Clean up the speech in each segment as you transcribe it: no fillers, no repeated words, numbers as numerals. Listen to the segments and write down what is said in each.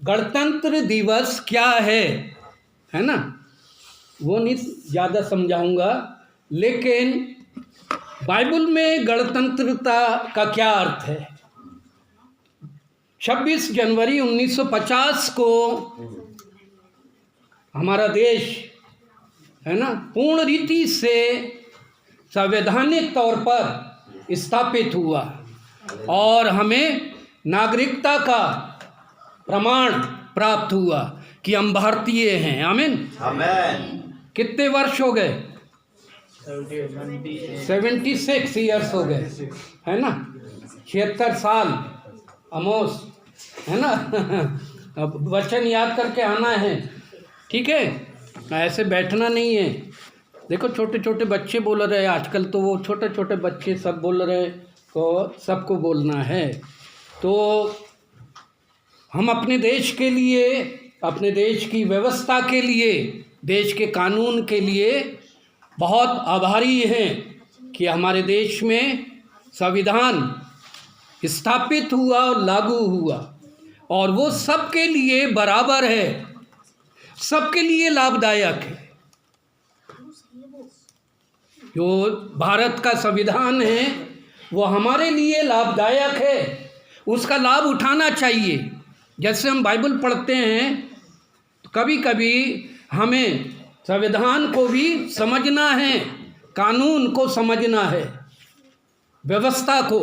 गणतंत्र दिवस क्या है ना, वो नहीं ज़्यादा समझाऊंगा, लेकिन बाइबल में गणतंत्रता का क्या अर्थ है। 26 जनवरी 1950 को हमारा देश है ना पूर्ण रीति से संवैधानिक तौर पर स्थापित हुआ और हमें नागरिकता का प्रमाण प्राप्त हुआ कि हम भारतीय हैं। आमीन आमीन। कितने वर्ष हो गए? 76 ईयर्स हो गए, है ना, 76 साल अमोस, है ना। अब वचन याद करके आना है, ठीक है, ऐसे बैठना नहीं है। देखो छोटे छोटे बच्चे बोल रहे हैं आजकल, तो वो छोटे छोटे बच्चे सब बोल रहे हैं, तो सबको बोलना है। तो हम अपने देश के लिए, अपने देश की व्यवस्था के लिए, देश के कानून के लिए बहुत आभारी हैं कि हमारे देश में संविधान स्थापित हुआ और लागू हुआ, और वो सबके लिए बराबर है, सबके लिए लाभदायक है। जो भारत का संविधान है वो हमारे लिए लाभदायक है, उसका लाभ उठाना चाहिए। जैसे हम बाइबल पढ़ते हैं तो कभी कभी हमें संविधान को भी समझना है, कानून को समझना है, व्यवस्था को,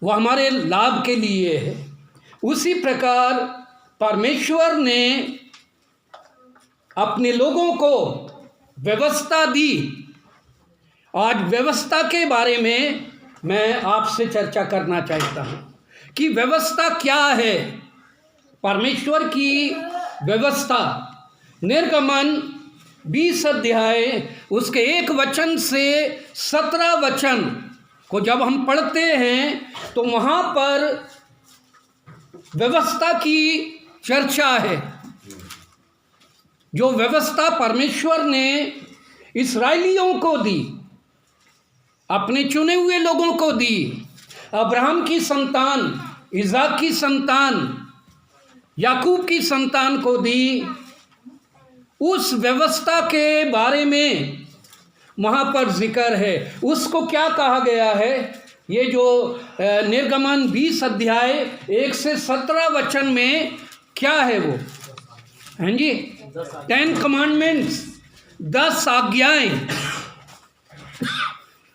वो हमारे लाभ के लिए है। उसी प्रकार परमेश्वर ने अपने लोगों को व्यवस्था दी। आज व्यवस्था के बारे में मैं आपसे चर्चा करना चाहता हूँ कि व्यवस्था क्या है। परमेश्वर की व्यवस्था, निर्गमन 20 अध्याय उसके 1 वचन से 17 वचन को जब हम पढ़ते हैं तो वहाँ पर व्यवस्था की चर्चा है। जो व्यवस्था परमेश्वर ने इस्राएलियों को दी, अपने चुने हुए लोगों को दी, अब्राहम की संतान, इज़ाक की संतान, याकूब की संतान को दी, उस व्यवस्था के बारे में वहाँ पर जिक्र है। उसको क्या कहा गया है? ये जो निर्गमन 20 अध्याय 1 से 17 वचन में क्या है वो? हैं जी, 10 कमांडमेंट्स, 10 आज्ञाएं।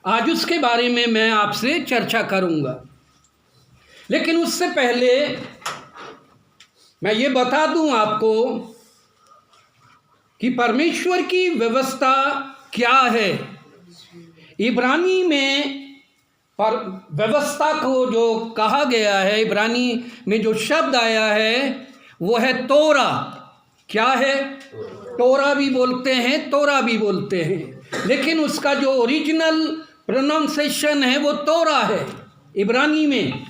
आज उसके बारे में मैं आपसे चर्चा करूंगा, लेकिन उससे पहले मैं ये बता दूं आपको कि परमेश्वर की व्यवस्था क्या है। इब्रानी में पर व्यवस्था को जो कहा गया है, इब्रानी में जो शब्द आया है वो है तोरा। क्या है? तोरा भी बोलते हैं, तोरा भी बोलते हैं, लेकिन उसका जो ओरिजिनल प्रोनाउंसिएशन है वो तोरा है इब्रानी में।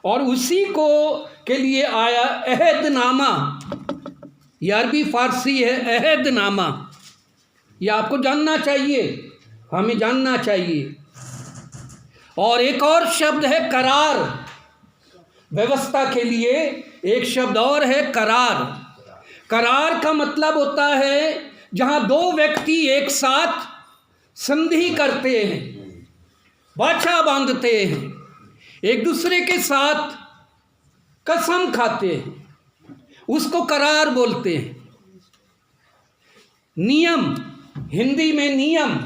और उसी को के लिए आया अहदनामा, ये अरबी फारसी है अहदनामा। ये आपको जानना चाहिए, हमें जानना चाहिए। और एक और शब्द है करार। व्यवस्था के लिए एक शब्द और है करार। करार का मतलब होता है जहां 2 व्यक्ति एक साथ संधि करते हैं, वाचा बांधते हैं, एक दूसरे के साथ कसम खाते हैं, उसको करार बोलते हैं। नियम, हिंदी में नियम,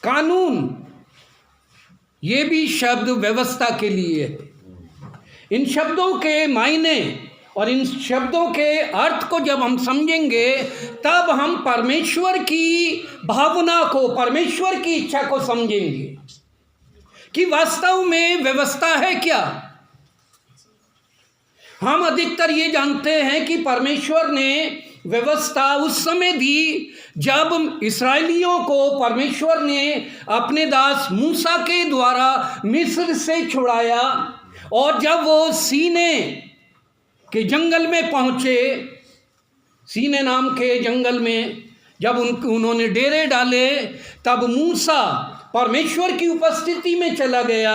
कानून, ये भी शब्द व्यवस्था के लिए है। इन शब्दों के मायने और इन शब्दों के अर्थ को जब हम समझेंगे तब हम परमेश्वर की भावना को, परमेश्वर की इच्छा को समझेंगे कि वास्तव में व्यवस्था है क्या। हम अधिकतर ये जानते हैं कि परमेश्वर ने व्यवस्था उस समय दी जब इस्राएलियों को परमेश्वर ने अपने दास मूसा के द्वारा मिस्र से छुड़ाया, और जब वो सीने के जंगल में पहुँचे, सीने नाम के जंगल में जब उन्होंने डेरे डाले, तब मूसा परमेश्वर की उपस्थिति में चला गया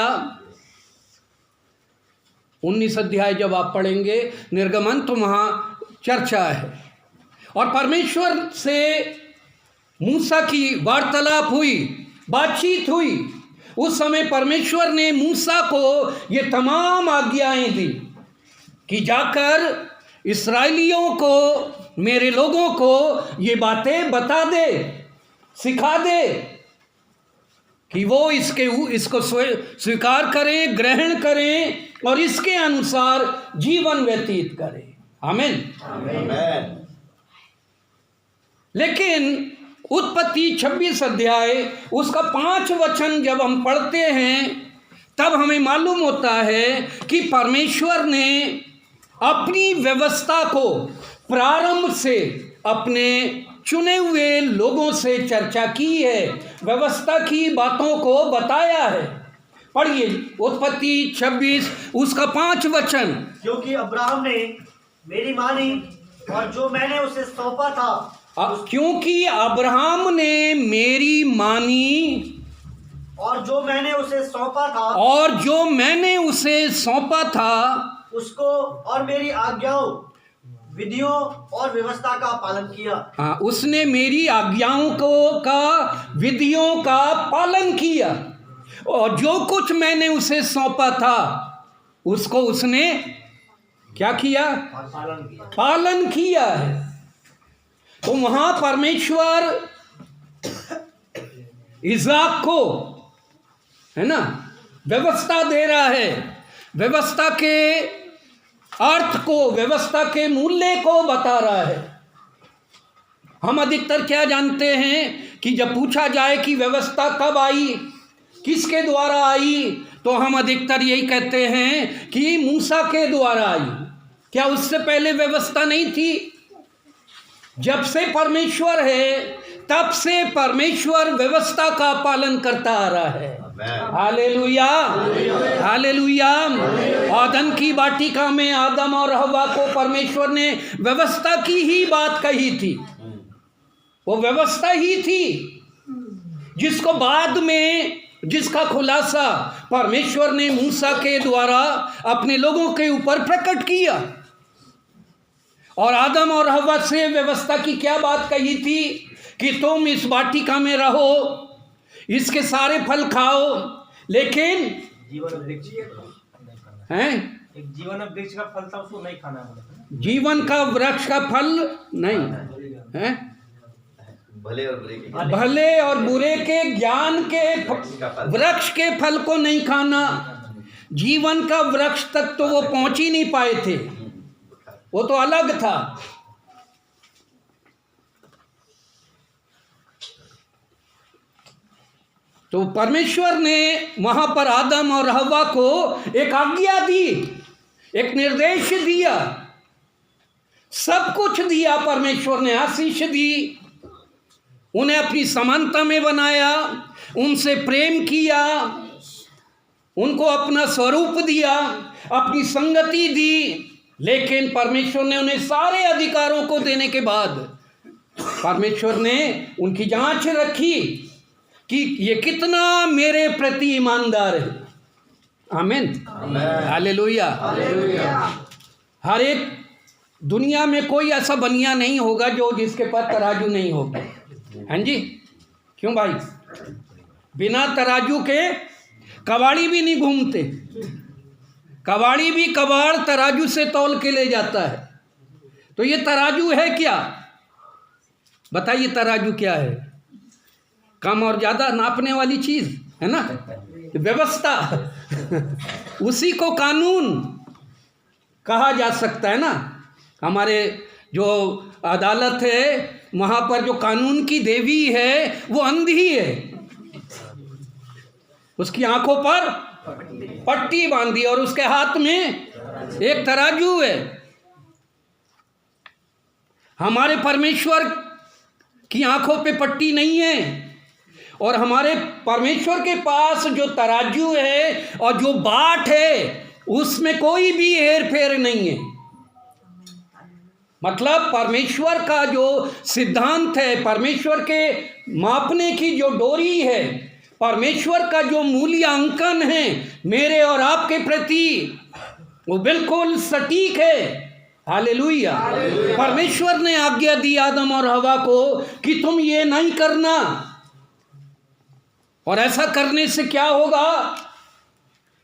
19 अध्याय जब आप पढ़ेंगे निर्गमन, तो वहाँ चर्चा है। और परमेश्वर से मूसा की वार्तालाप हुई, बातचीत हुई। उस समय परमेश्वर ने मूसा को ये तमाम आज्ञाएं दी कि जाकर इस्राएलियों को, मेरे लोगों को ये बातें बता दे, सिखा दे कि वो इसको स्वीकार करें, ग्रहण करें और इसके अनुसार जीवन व्यतीत करें। आमीन, आमीन। लेकिन उत्पत्ति 26 अध्याय उसका 5 वचन जब हम पढ़ते हैं तब हमें मालूम होता है कि परमेश्वर ने अपनी व्यवस्था को प्रारंभ से अपने चुने हुए लोगों से चर्चा की है, व्यवस्था की बातों को बताया है। पढ़िए उत्पत्ति 26 उसका 5 वचन। क्योंकि अब्राहम ने मेरी मानी और जो मैंने उसे सौंपा था, क्योंकि अब्राहम ने मेरी मानी और जो मैंने उसे सौंपा था, और जो मैंने उसे सौंपा था उसको और मेरी आज्ञाओं, विधियों और व्यवस्था का पालन किया। हाँ, उसने मेरी आज्ञाओं का, विधियों का पालन किया, और जो कुछ मैंने उसे सौंपा था उसको उसने क्या किया? पालन किया है। तो वहां परमेश्वर इज़ाक को, है ना, व्यवस्था दे रहा है, व्यवस्था के अर्थ को, व्यवस्था के मूल्य को बता रहा है। हम अधिकतर क्या जानते हैं कि जब पूछा जाए कि व्यवस्था कब आई, किसके द्वारा आई, तो हम अधिकतर यही कहते हैं कि मूसा के द्वारा आई। क्या उससे पहले व्यवस्था नहीं थी? जब से परमेश्वर है तब से परमेश्वर व्यवस्था का पालन करता आ रहा है। Hallelujah, hallelujah. आदम की वाटिका में आदम और हव्वा को परमेश्वर ने व्यवस्था की ही बात कही थी। वो व्यवस्था ही थी जिसको बाद में, जिसका खुलासा परमेश्वर ने मूसा के द्वारा अपने लोगों के ऊपर प्रकट किया। और आदम और हव्वा से व्यवस्था की क्या बात कही थी कि तुम इस वाटिका में रहो, इसके सारे फल खाओ, लेकिन जीवन वृक्ष हैं, एक जीवन वृक्ष का फल था उसको नहीं खाना है। जीवन का वृक्ष का फल नहीं है, भले और बुरे के ज्ञान के वृक्ष के फल को नहीं खाना। जीवन का वृक्ष तक तो वो पहुंच ही नहीं पाए थे, वो तो अलग था। तो परमेश्वर ने वहां पर आदम और हव्वा को एक आज्ञा दी, एक निर्देश दिया, सब कुछ दिया। परमेश्वर ने आशीष दी, उन्हें अपनी समानता में बनाया, उनसे प्रेम किया, उनको अपना स्वरूप दिया, अपनी संगति दी। लेकिन परमेश्वर ने उन्हें सारे अधिकारों को देने के बाद परमेश्वर ने उनकी जांच रखी कि ये कितना मेरे प्रति ईमानदार है। आमीन, हालेलुया। हर एक दुनिया में कोई ऐसा बनिया नहीं होगा जो जिसके पास तराजू नहीं होगा। हाँ जी, क्यों भाई? बिना तराजू के कबाड़ी भी नहीं घूमते। कबाड़ी भी कबाड़ तराजू से तौल के ले जाता है। तो ये तराजू है क्या? बताइए, तराजू क्या है? कम और ज़्यादा नापने वाली चीज़ है ना, व्यवस्था। उसी को कानून कहा जा सकता है ना। हमारे जो अदालत है वहाँ पर जो कानून की देवी है वो अंधी है, उसकी आंखों पर पट्टी बांधी और उसके हाथ में एक तराजू है। हमारे परमेश्वर की आंखों पे पट्टी नहीं है, और हमारे परमेश्वर के पास जो तराजू है और जो बाट है उसमें कोई भी हेर फेर नहीं है। मतलब परमेश्वर का जो सिद्धांत है, परमेश्वर के मापने की जो डोरी है, परमेश्वर का जो मूल्यांकन है मेरे और आपके प्रति, वो बिल्कुल सटीक है। हालेलुया। परमेश्वर ने आज्ञा दी आदम और हवा को कि तुम ये नहीं करना, और ऐसा करने से क्या होगा?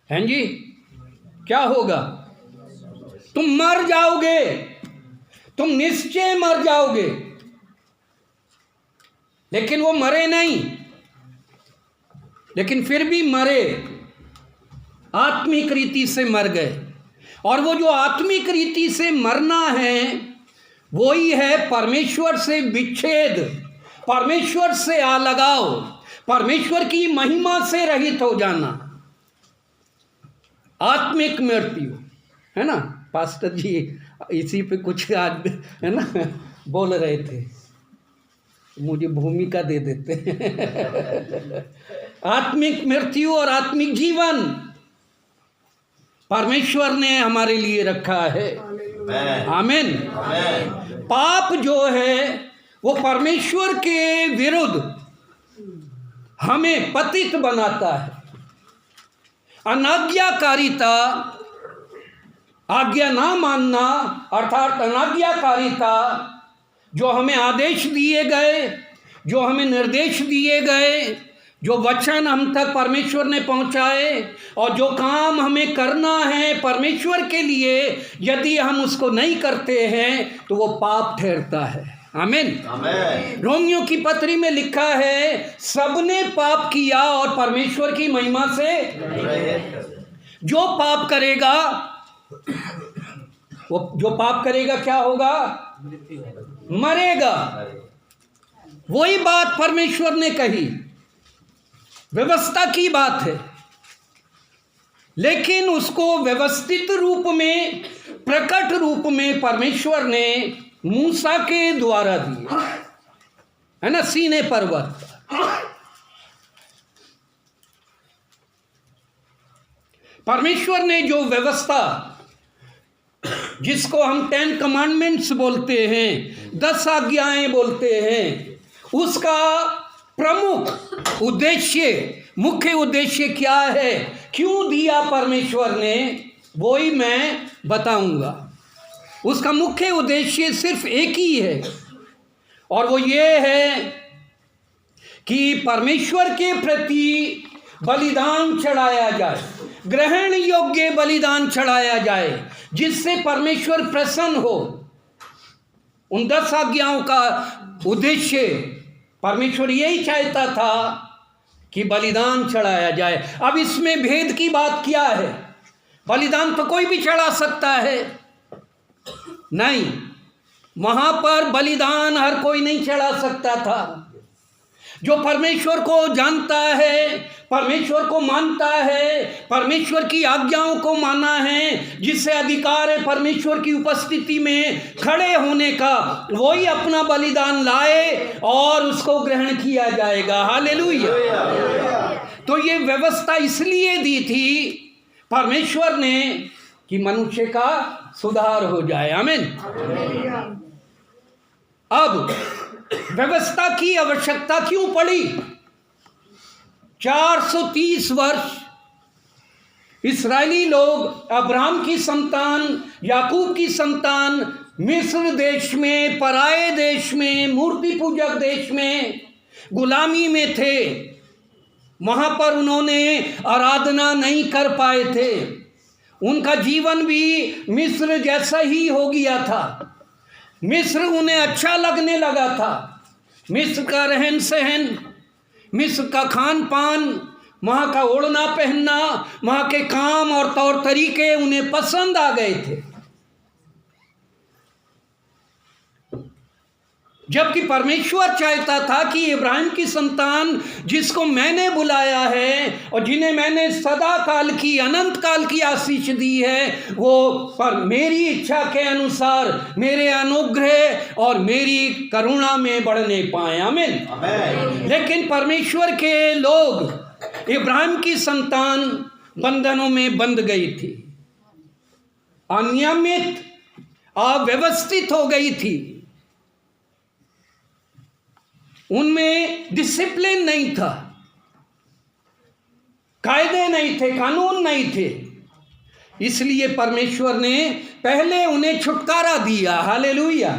हैं जी, क्या होगा? तुम मर जाओगे, तुम निश्चय मर जाओगे। लेकिन वो मरे नहीं, लेकिन फिर भी मरे, आत्मिक रीति से मर गए। और वो जो आत्मिक रीति से मरना है वही है परमेश्वर से विच्छेद, परमेश्वर से अलगाव, परमेश्वर की महिमा से रहित हो जाना, आत्मिक मृत्यु, है ना। पास्टर जी इसी पे कुछ आज, है ना, बोल रहे थे, मुझे भूमिका दे देते हैं। आत्मिक मृत्यु और आत्मिक जीवन परमेश्वर ने हमारे लिए रखा है। आमीन। पाप जो है वो परमेश्वर के विरुद्ध हमें पतित बनाता है। अनाज्ञाकारिता, आज्ञा ना मानना अर्थात अनाज्ञाकारिता, जो हमें आदेश दिए गए, जो हमें निर्देश दिए गए, जो वचन हम तक परमेश्वर ने पहुंचाए और जो काम हमें करना है परमेश्वर के लिए, यदि हम उसको नहीं करते हैं तो वो पाप ठहरता है। आमीन। रोमियो की पत्री में लिखा है, सबने पाप किया और परमेश्वर की महिमा से जो पाप करेगा, वो जो पाप करेगा क्या होगा? मरेगा। वही बात परमेश्वर ने कही, व्यवस्था की बात है, लेकिन उसको व्यवस्थित रूप में, प्रकट रूप में परमेश्वर ने मूसा के द्वारा दिया, है ना, सीने पर्वत। परमेश्वर ने जो व्यवस्था, जिसको हम 10 कमांडमेंट्स बोलते हैं, 10 आज्ञाएं बोलते हैं, उसका प्रमुख उद्देश्य, मुख्य उद्देश्य क्या है, क्यों दिया परमेश्वर ने, वही मैं बताऊंगा। उसका मुख्य उद्देश्य सिर्फ एक ही है, और वो ये है कि परमेश्वर के प्रति बलिदान चढ़ाया जाए, ग्रहण योग्य बलिदान चढ़ाया जाए, जिससे परमेश्वर प्रसन्न हो। उन 10 आज्ञाओं का उद्देश्य परमेश्वर यही चाहता था कि बलिदान चढ़ाया जाए। अब इसमें भेद की बात क्या है? बलिदान तो कोई भी चढ़ा सकता है, नहीं, वहां पर बलिदान हर कोई नहीं चढ़ा सकता था। जो परमेश्वर को जानता है, परमेश्वर को मानता है, परमेश्वर की आज्ञाओं को माना है, जिससे अधिकार है परमेश्वर की उपस्थिति में खड़े होने का, वही अपना बलिदान लाए और उसको ग्रहण किया जाएगा। हालेलुया। तो ये व्यवस्था इसलिए दी थी परमेश्वर ने कि मनुष्य का सुधार हो जाए। आमीन। अब व्यवस्था की आवश्यकता क्यों पड़ी? 430 वर्ष इस्राएली लोग, अब्राहम की संतान, याकूब की संतान, मिस्र देश में, पराए देश में, मूर्ति पूजक देश में गुलामी में थे। वहां पर उन्होंने आराधना नहीं कर पाए थे। उनका जीवन भी मिस्र जैसा ही हो गया था। मिस्र उन्हें अच्छा लगने लगा था। मिस्र का रहन सहन, मिस्र का खान पान, वहाँ का ओढ़ना पहनना, वहाँ के काम और तौर तरीके उन्हें पसंद आ गए थे। जबकि परमेश्वर चाहता था कि इब्राहिम की संतान, जिसको मैंने बुलाया है और जिन्हें मैंने सदा काल की, अनंत काल की आशीष दी है, वो पर मेरी इच्छा के अनुसार मेरे अनुग्रह और मेरी करुणा में बढ़ने पाए। आमीन। लेकिन परमेश्वर के लोग, इब्राहिम की संतान बंधनों में बंध गई थी, अनियमित, अव्यवस्थित हो गई थी। उनमें डिसिप्लिन नहीं था, कायदे नहीं थे, कानून नहीं थे। इसलिए परमेश्वर ने पहले उन्हें छुटकारा दिया। हालेलुया।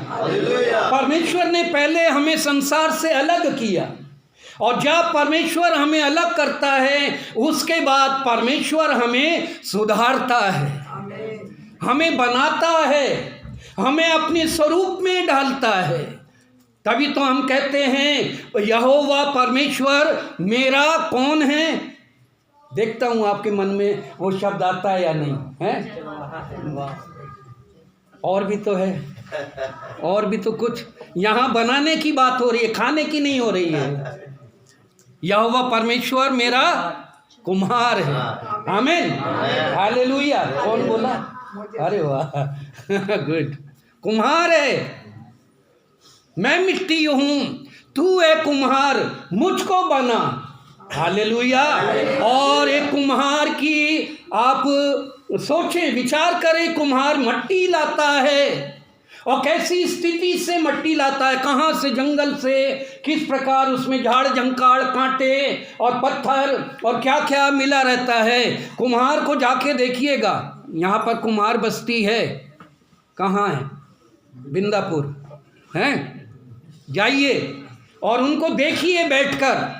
परमेश्वर ने पहले हमें संसार से अलग किया, और जब परमेश्वर हमें अलग करता है उसके बाद परमेश्वर हमें सुधारता है, हमें बनाता है, हमें अपने स्वरूप में ढालता है। तभी तो हम कहते हैं यहोवा परमेश्वर मेरा कौन है। देखता हूँ आपके मन में वो शब्द आता है या नहीं है। और भी तो है, और भी तो कुछ यहाँ बनाने की बात हो रही है, खाने की नहीं हो रही है। यहोवा परमेश्वर मेरा कुम्हार है। आमीन, हालेलुया। कौन बोला? अरे वाह, गुड। कुम्हार है, मैं मिट्टी हूँ, तू है कुम्हार, मुझको बना। हालेलुया। और एक कुम्हार की आप सोचें, विचार करें, कुम्हार मट्टी लाता है और कैसी स्थिति से मट्टी लाता है, कहाँ से, जंगल से, किस प्रकार उसमें झाड़ झंकाड़, कांटे और पत्थर और क्या क्या मिला रहता है। कुम्हार को जाके देखिएगा, यहाँ पर कुम्हार बस्ती है, कहाँ है? बिंदापुर हैं। जाइए और उनको देखिए बैठकर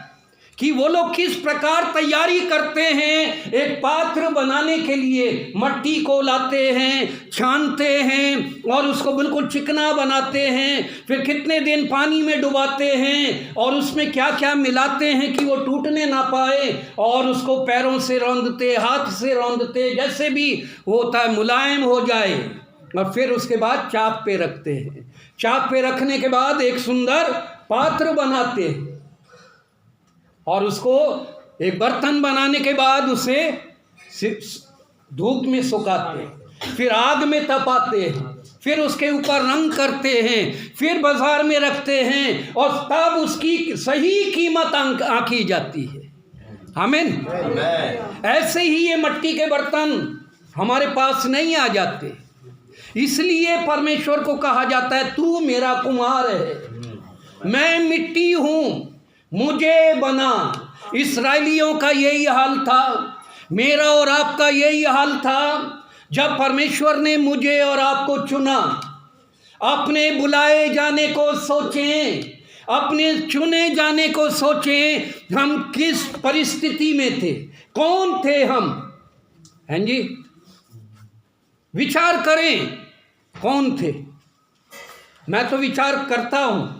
कि वो लोग किस प्रकार तैयारी करते हैं एक पात्र बनाने के लिए। मट्टी को लाते हैं, छानते हैं और उसको बिल्कुल चिकना बनाते हैं, फिर कितने दिन पानी में डुबाते हैं और उसमें क्या क्या मिलाते हैं कि वो टूटने ना पाए, और उसको पैरों से रौंदते, हाथ से रौंदते, जैसे भी होता है मुलायम हो जाए, और फिर उसके बाद चाप पे रखते हैं। चाप पे रखने के बाद एक सुंदर पात्र बनाते हैं और उसको एक बर्तन बनाने के बाद उसे धूप में सुखाते हैं, फिर आग में तपाते हैं, फिर उसके ऊपर रंग करते हैं, फिर बाजार में रखते हैं और तब उसकी सही कीमत आंकी जाती है। आमीन। ऐसे ही ये मट्टी के बर्तन हमारे पास नहीं आ जाते, इसलिए परमेश्वर को कहा जाता है तू मेरा कुम्हार है, मैं मिट्टी हूँ, मुझे बना। इस्राएलियों का यही हाल था, मेरा और आपका यही हाल था। जब परमेश्वर ने मुझे और आपको चुना, अपने बुलाए जाने को सोचें, अपने चुने जाने को सोचें, हम किस परिस्थिति में थे, कौन थे हम, हैं जी? विचार करें कौन थे। मैं तो विचार करता हूँ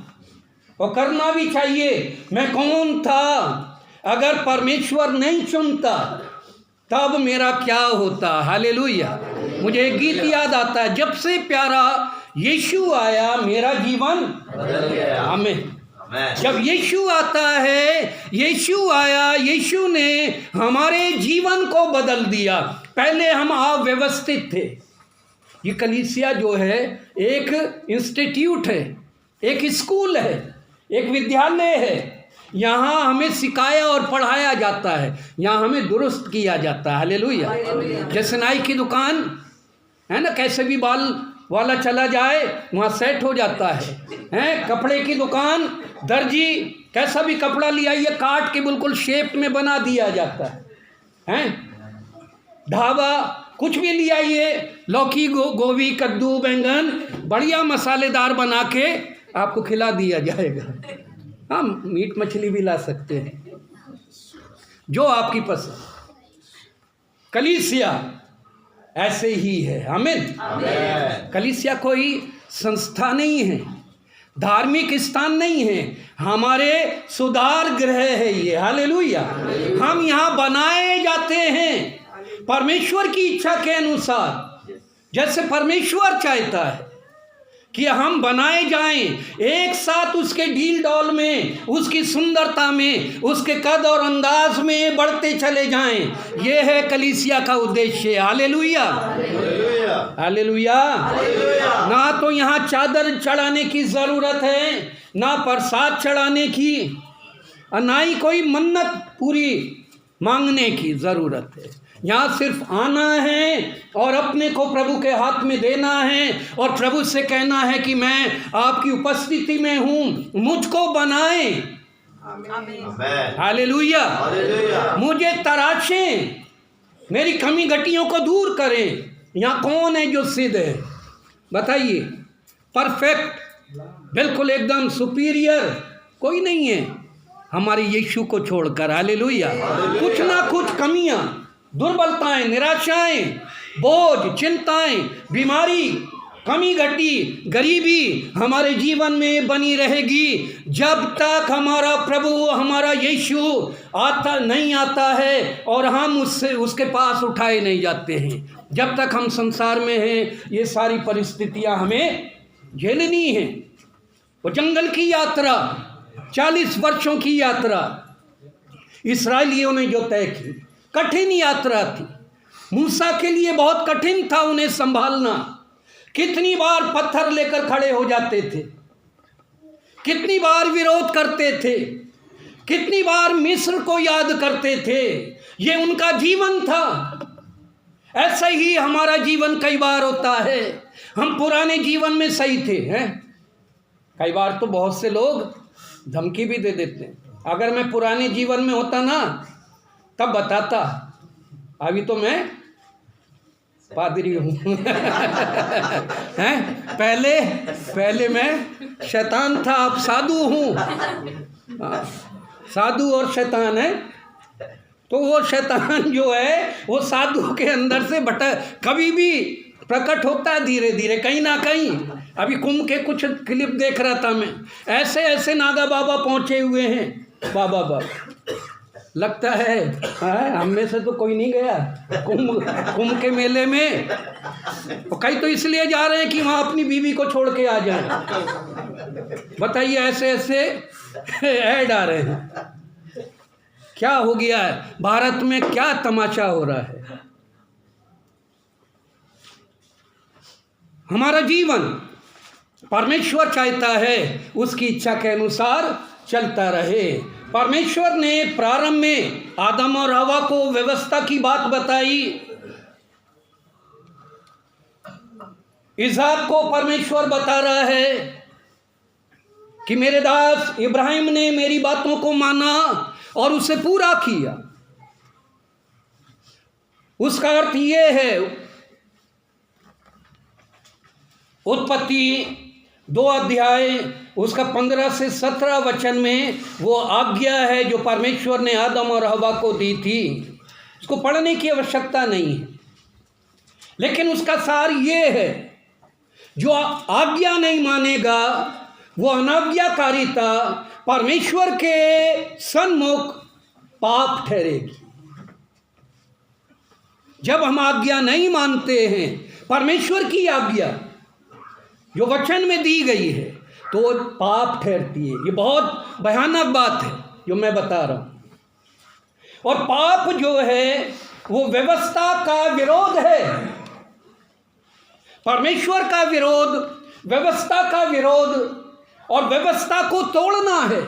और करना भी चाहिए, मैं कौन था। अगर परमेश्वर नहीं चुनता तब मेरा क्या होता। हालेलुया। मुझे एक गीत याद आता है, जब से प्यारा यीशु आया मेरा जीवन बदल गया। आमीन। जब यीशु आता है, यीशु आया, यीशु ने हमारे जीवन को बदल दिया। पहले हम अव्यवस्थित थे। ये कलीसिया जो है एक इंस्टीट्यूट है, एक स्कूल है, एक विद्यालय है। यहाँ हमें सिखाया और पढ़ाया जाता है, यहाँ हमें दुरुस्त किया जाता है। हालेलुया। जैसे नाई की दुकान है ना, कैसे भी बाल वाला चला जाए वहाँ सेट हो जाता है। कपड़े की दुकान, दर्जी कैसा भी कपड़ा लिया ये काट के बिल्कुल शेप में बना दिया जाता है। ढाबा कुछ भी लिया, ये लौकी, गोभी, कद्दू, बैंगन बढ़िया मसालेदार बना के आपको खिला दिया जाएगा। हम मीट मछली भी ला सकते हैं, जो आपकी पसंद। कलीसिया ऐसे ही है। आमीन। कलीसिया कोई संस्था नहीं है, धार्मिक स्थान नहीं है, हमारे सुधार गृह है ये। हालेलुया। हम यहाँ बनाए जाते हैं परमेश्वर की इच्छा के अनुसार, जैसे परमेश्वर चाहता है कि हम बनाए जाएं, एक साथ उसके ढील डौल में, उसकी सुंदरता में, उसके कद और अंदाज में बढ़ते चले जाएं। ये है कलीसिया का उद्देश्य। हालेलुया। हालेलुया। ना तो यहाँ चादर चढ़ाने की ज़रूरत है, ना प्रसाद चढ़ाने की, और ना ही कोई मन्नत पूरी मांगने की ज़रूरत है। यहाँ सिर्फ आना है और अपने को प्रभु के हाथ में देना है और प्रभु से कहना है कि मैं आपकी उपस्थिति में हूँ, मुझको बनाएं। हालेलुया। मुझे तराशें, मेरी कमी घटियों को दूर करें। यहाँ कौन है जो सिद्ध है बताइए? परफेक्ट, बिल्कुल एकदम सुपीरियर कोई नहीं है हमारे यीशु को छोड़कर। हालेलुया। कुछ ना कुछ कमियां, दुर्बलताएं, निराशाएं, बोझ, चिंताएं, बीमारी, कमी घटी, गरीबी हमारे जीवन में बनी रहेगी जब तक हमारा प्रभु, हमारा यीशु नहीं आता है और हम उसके पास उठाए नहीं जाते हैं। जब तक हम संसार में हैं ये सारी परिस्थितियां हमें झेलनी हैं। वो जंगल की यात्रा, 40 वर्षों की यात्रा इस्राएलियों ने जो तय की, कठिन यात्रा थी। मूसा के लिए बहुत कठिन था उन्हें संभालना। कितनी बार पत्थर लेकर खड़े हो जाते थे, कितनी बार विरोध करते थे, कितनी बार मिस्र को याद करते थे। ये उनका जीवन था। ऐसा ही हमारा जीवन कई बार होता है। हम पुराने जीवन में सही थे हैं, कई बार तो बहुत से लोग धमकी भी दे देते हैं। अगर मैं पुराने जीवन में होता ना तब बताता, अभी तो मैं पादरी हूँ हैं, पहले मैं शैतान था, अब साधु हूँ। साधु और शैतान है, तो वो शैतान जो है वो साधु के अंदर से कभी भी प्रकट होता है धीरे धीरे कहीं ना कहीं। अभी कुंभ के कुछ क्लिप देख रहा था मैं, ऐसे ऐसे नागा बाबा पहुंचे हुए हैं। बाबा लगता है हम में से तो कोई नहीं गया कुंभ के मेले में। कई तो इसलिए जा रहे हैं कि वहाँ अपनी बीवी को छोड़ के आ जाए। बताइए, ऐसे ऐसे ऐड आ रहे हैं। क्या हो गया है भारत में, क्या तमाशा हो रहा है। हमारा जीवन परमेश्वर चाहता है उसकी इच्छा के अनुसार चलता रहे। परमेश्वर ने प्रारंभ में आदम और हवा को व्यवस्था की बात बताई। इसहाक को परमेश्वर बता रहा है कि मेरे दास इब्राहिम ने मेरी बातों को माना और उसे पूरा किया। उसका अर्थ ये है, उत्पत्ति 2 अध्याय उसका 15 से 17 वचन में वो आज्ञा है जो परमेश्वर ने आदम और हवा को दी थी। उसको पढ़ने की आवश्यकता नहीं है, लेकिन उसका सार ये है, जो आज्ञा नहीं मानेगा वो अनाज्ञाकारिता परमेश्वर के सन्मुख पाप ठहरेगी। जब हम आज्ञा नहीं मानते हैं, परमेश्वर की आज्ञा जो वचन में दी गई है, तो पाप ठहरती है। ये बहुत भयानक बात है जो मैं बता रहा हूं। और पाप जो है वो व्यवस्था का विरोध है। परमेश्वर का विरोध, व्यवस्था का विरोध, और व्यवस्था को तोड़ना है।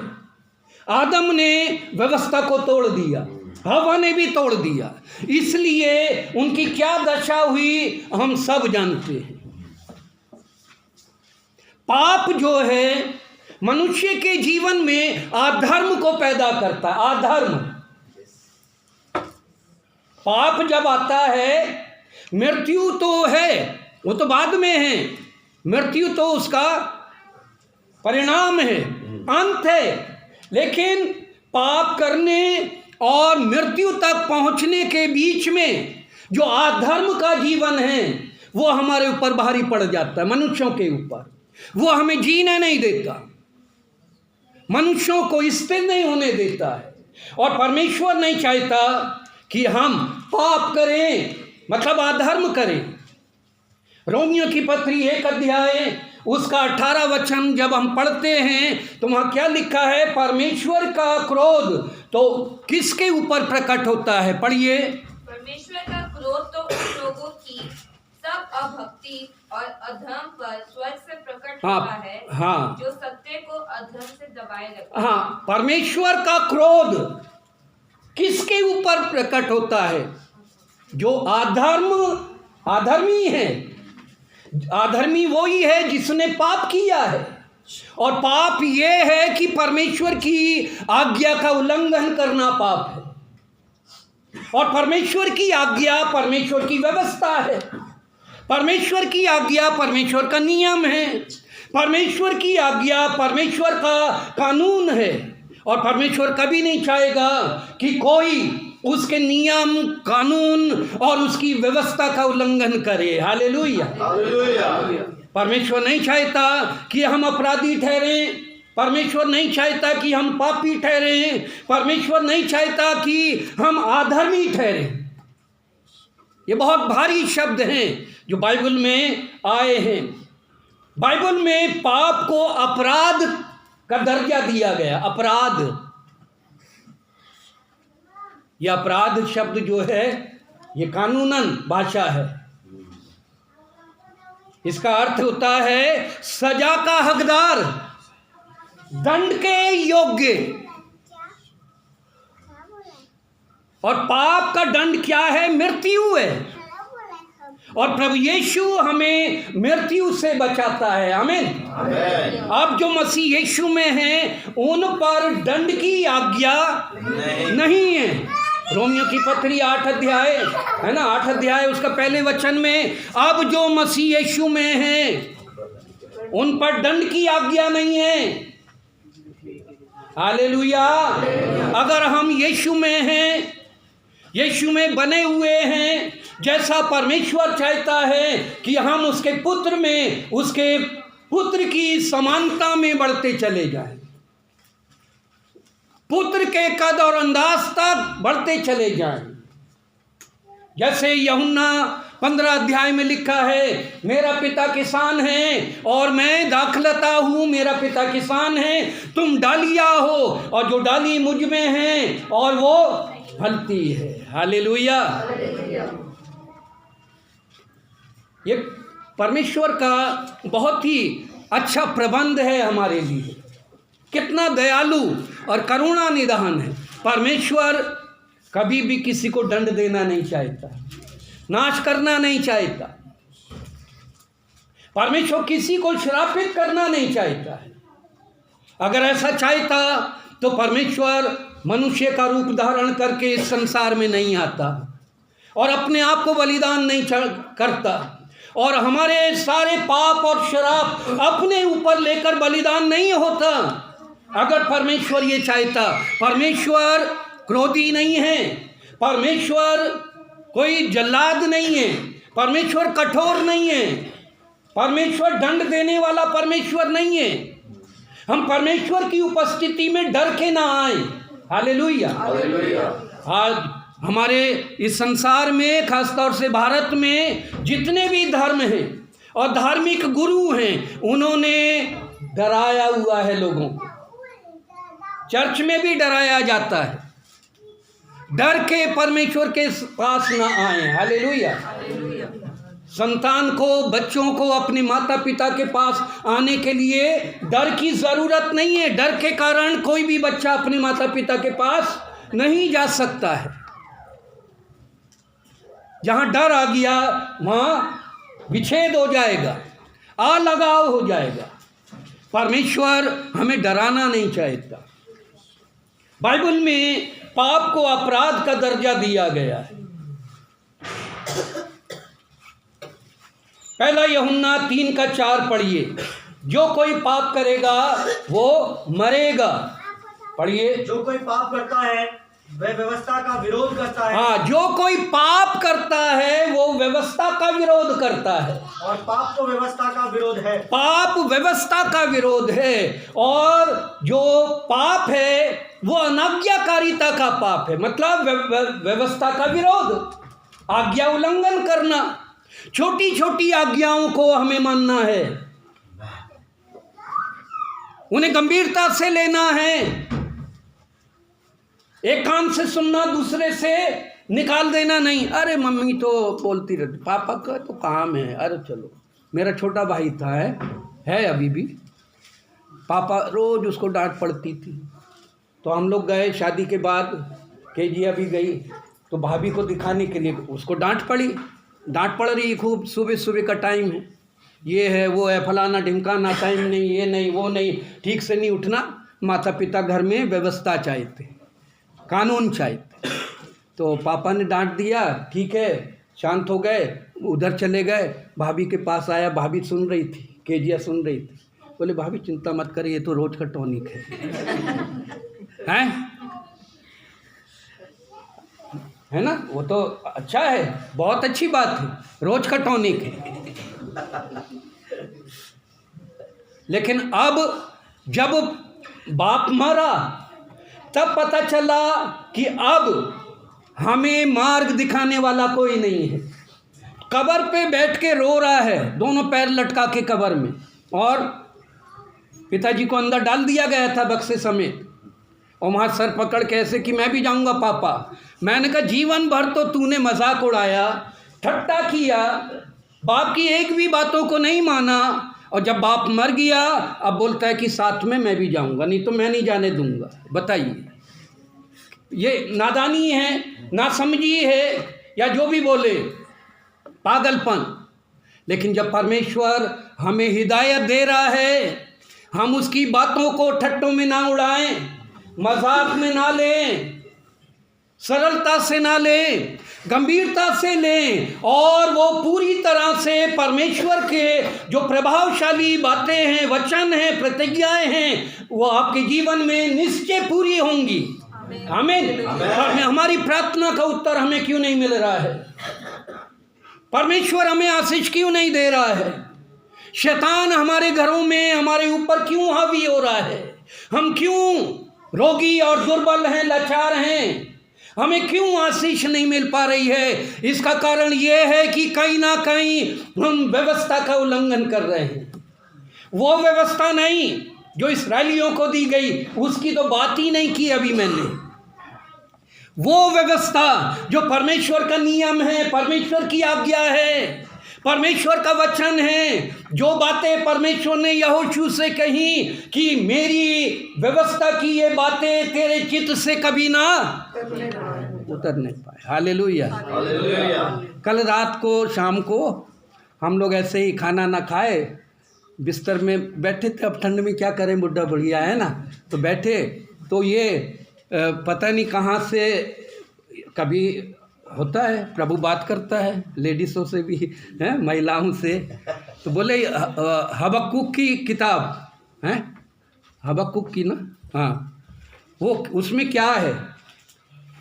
आदम ने व्यवस्था को तोड़ दिया, हवा ने भी तोड़ दिया, इसलिए उनकी क्या दशा हुई हम सब जानते हैं। पाप जो है मनुष्य के जीवन में अधर्म को पैदा करता है। अधर्म, पाप जब आता है, मृत्यु तो है, वो तो बाद में है, मृत्यु तो उसका परिणाम है, अंत है। लेकिन पाप करने और मृत्यु तक पहुंचने के बीच में जो अधर्म का जीवन है वो हमारे ऊपर भारी पड़ जाता है, मनुष्यों के ऊपर। वो हमें जीने नहीं देता, मनुष्यों को स्थिर नहीं होने देता है। और परमेश्वर नहीं चाहता कि हम पाप करें, मतलब अधर्म करें। रोमियो की पत्री 1 अध्याय उसका 18 वचन जब हम पढ़ते हैं तो वहाँ क्या लिखा है? परमेश्वर का क्रोध तो किसके ऊपर प्रकट होता है? पढ़िए। परमेश्वर का क्रोध तो उन लोगों की सब अभक्ति और अधर्म पर स्वर्ग से प्रकट होता है, हाँ, जो सत्य को अधर्म से दबाए रखते। हाँ, परमेश्वर का क्रोध किसके ऊपर प्रकट होता है? जो अधर्मी है। अधर्मी वो ही है जिसने पाप किया है। और पाप ये है कि परमेश्वर की आज्ञा का उल्लंघन करना पाप है। और परमेश्वर की आज्ञा परमेश्वर की व्यवस्था है, परमेश्वर की आज्ञा परमेश्वर का नियम है, परमेश्वर की आज्ञा परमेश्वर का कानून है। और परमेश्वर कभी नहीं चाहेगा कि कोई उसके नियम कानून और उसकी व्यवस्था का उल्लंघन करे। हालेलुया। परमेश्वर नहीं चाहता कि हम अपराधी ठहरें, परमेश्वर नहीं चाहता कि हम पापी ठहरें, परमेश्वर नहीं चाहता कि हम अधर्मी ठहरें। ये बहुत भारी शब्द हैं जो बाइबल में आए हैं। बाइबल में पाप को अपराध का दर्जा दिया गया। अपराध, यह अपराध शब्द जो है ये कानूनन भाषा है। इसका अर्थ होता है सजा का हकदार, दंड के योग्य। और पाप का दंड क्या है? मृत्यु है। और प्रभु यीशु हमें मृत्यु से बचाता है। आमीन। अब जो मसीह यीशु में हैं उन पर दंड की आज्ञा नहीं है। रोमियो की पत्री 8 अध्याय है ना, 8 अध्याय उसका पहले वचन में, अब जो मसीह यीशु में हैं उन पर दंड की आज्ञा नहीं है। हालेलुया। अगर हम यीशु में हैं, यीशु में बने हुए हैं, जैसा परमेश्वर चाहता है कि हम उसके पुत्र में, उसके पुत्र की समानता में बढ़ते चले जाएं, पुत्र के कद और अंदाज तक बढ़ते चले जाएं। जैसे यूहन्ना 15 अध्याय में लिखा है, मेरा पिता किसान है और मैं दाखलता हूँ, मेरा पिता किसान है, तुम डालियाँ हो और जो डाली मुझ में है और वो फलती है। हालेलुया। ये परमेश्वर का बहुत ही अच्छा प्रबंध है हमारे लिए। कितना दयालु और करुणा निधान है। परमेश्वर कभी भी किसी को दंड देना नहीं चाहता, नाश करना नहीं चाहता। परमेश्वर किसी को श्रापित करना नहीं चाहता है। अगर ऐसा चाहता तो परमेश्वर मनुष्य का रूप धारण करके इस संसार में नहीं आता और अपने आप को बलिदान नहीं करता और हमारे सारे पाप और श्राप अपने ऊपर लेकर बलिदान नहीं होता। अगर परमेश्वर ये चाहता, परमेश्वर क्रोधी नहीं है, परमेश्वर कोई जल्लाद नहीं है, परमेश्वर कठोर नहीं है, परमेश्वर दंड देने वाला परमेश्वर नहीं है। हम परमेश्वर की उपस्थिति में डर के ना आए। हालेलुया। आज हमारे इस संसार में, खासतौर से भारत में जितने भी धर्म हैं और धार्मिक गुरु हैं, उन्होंने डराया हुआ है लोगों को। चर्च में भी डराया जाता है, डर के परमेश्वर के पास ना आए। हालेलुया। संतान को, बच्चों को अपने माता पिता के पास आने के लिए डर की ज़रूरत नहीं है। डर के कारण कोई भी बच्चा अपने माता पिता के पास नहीं जा सकता है। जहाँ डर आ गया वहाँ विच्छेद हो जाएगा, अलगाव हो जाएगा। परमेश्वर हमें डराना नहीं चाहता। बाइबल में पाप को अपराध का दर्जा दिया गया है। पहला यूहन्ना 3:4 पढ़िए। जो कोई पाप करेगा वो मरेगा। पढ़िए। जो कोई पाप करता है वह व्यवस्था का विरोध करता है। हाँ, जो कोई पाप करता है वो व्यवस्था का विरोध करता है। और पाप तो व्यवस्था का विरोध है। पाप व्यवस्था का विरोध है। और जो पाप है वो अनाज्ञाकारिता का पाप है, मतलब व्यवस्था का विरोध, आज्ञा उल्लंघन करना। छोटी छोटी आज्ञाओं को हमें मानना है, उन्हें गंभीरता से लेना है। एक कान से सुनना, दूसरे से निकाल देना नहीं। अरे मम्मी तो बोलती रहती, पापा का तो काम है, अरे चलो। मेरा छोटा भाई था, है अभी भी, पापा रोज उसको डांट पड़ती थी। तो हम लोग गए शादी के बाद, केजी अभी गई तो भाभी को दिखाने के लिए उसको डांट पड़ रही खूब। सुबह सुबह का टाइम है, ये है वो है, फलाना ढिमकाना, टाइम नहीं, ये नहीं वो नहीं, ठीक से नहीं उठना। माता पिता घर में व्यवस्था चाहते, कानून चाहते। तो पापा ने डांट दिया, ठीक है, शांत हो गए, उधर चले गए। भाभी के पास आया, भाभी सुन रही थी, केजिया सुन रही थी। बोले भाभी चिंता मत करिए, ये तो रोज का टॉनिक है ना, वो तो अच्छा है, बहुत अच्छी बात है, रोज का टॉनिक है। लेकिन अब जब बाप मरा तब पता चला कि अब हमें मार्ग दिखाने वाला कोई नहीं है। कब्र पे बैठ के रो रहा है, दोनों पैर लटका के कब्र में, और पिताजी को अंदर डाल दिया गया था बक्से समेत, और वहाँ सर पकड़ के ऐसे कि मैं भी जाऊँगा पापा। मैंने कहा जीवन भर तो तूने मजाक उड़ाया, ठट्टा किया, बाप की एक भी बातों को नहीं माना, और जब बाप मर गया अब बोलता है कि साथ में मैं भी जाऊँगा, नहीं तो मैं नहीं जाने दूँगा। बताइए, ये नादानी है, नासमझी है, या जो भी बोले, पागलपन। लेकिन जब परमेश्वर हमें हिदायत दे रहा है, हम उसकी बातों को ठट्टों में ना उड़ाएं, मजाक में ना लें, सरलता से ना लें, गंभीरता से लें, और वो पूरी तरह से परमेश्वर के जो प्रभावशाली बातें हैं, वचन हैं, प्रतिज्ञाएं हैं, वो आपके जीवन में निश्चय पूरी होंगी। आमीन। हमारी प्रार्थना का उत्तर हमें क्यों नहीं मिल रहा है? परमेश्वर हमें आशीष क्यों नहीं दे रहा है? शैतान हमारे घरों में हमारे ऊपर क्यों हावी हो रहा है? हम क्यों रोगी और दुर्बल हैं, लाचार हैं? हमें क्यों आशीष नहीं मिल पा रही है? इसका कारण यह है कि कहीं ना कहीं हम व्यवस्था का उल्लंघन कर रहे हैं। वो व्यवस्था नहीं जो इस्राएलियों को दी गई, उसकी तो बात ही नहीं की अभी मैंने। वो व्यवस्था जो परमेश्वर का नियम है, परमेश्वर की आज्ञा है, परमेश्वर का वचन है, जो बातें परमेश्वर ने यहोशू से कही कि मेरी व्यवस्था की ये बातें तेरे चित्त से कभी ना उतर नहीं पाए। हालेलुया। कल रात को, शाम को हम लोग ऐसे ही खाना ना खाए, बिस्तर में बैठे थे। अब ठंड में क्या करें, बुढ़ा बुढ़िया है ना, तो बैठे तो ये पता नहीं कहाँ से कभी होता है, प्रभु बात करता है लेडीज़ों से भी, हैं, महिलाओं से। तो बोले हबक्कुक की किताब है, हबक्कुक की ना, हाँ, वो उसमें क्या है।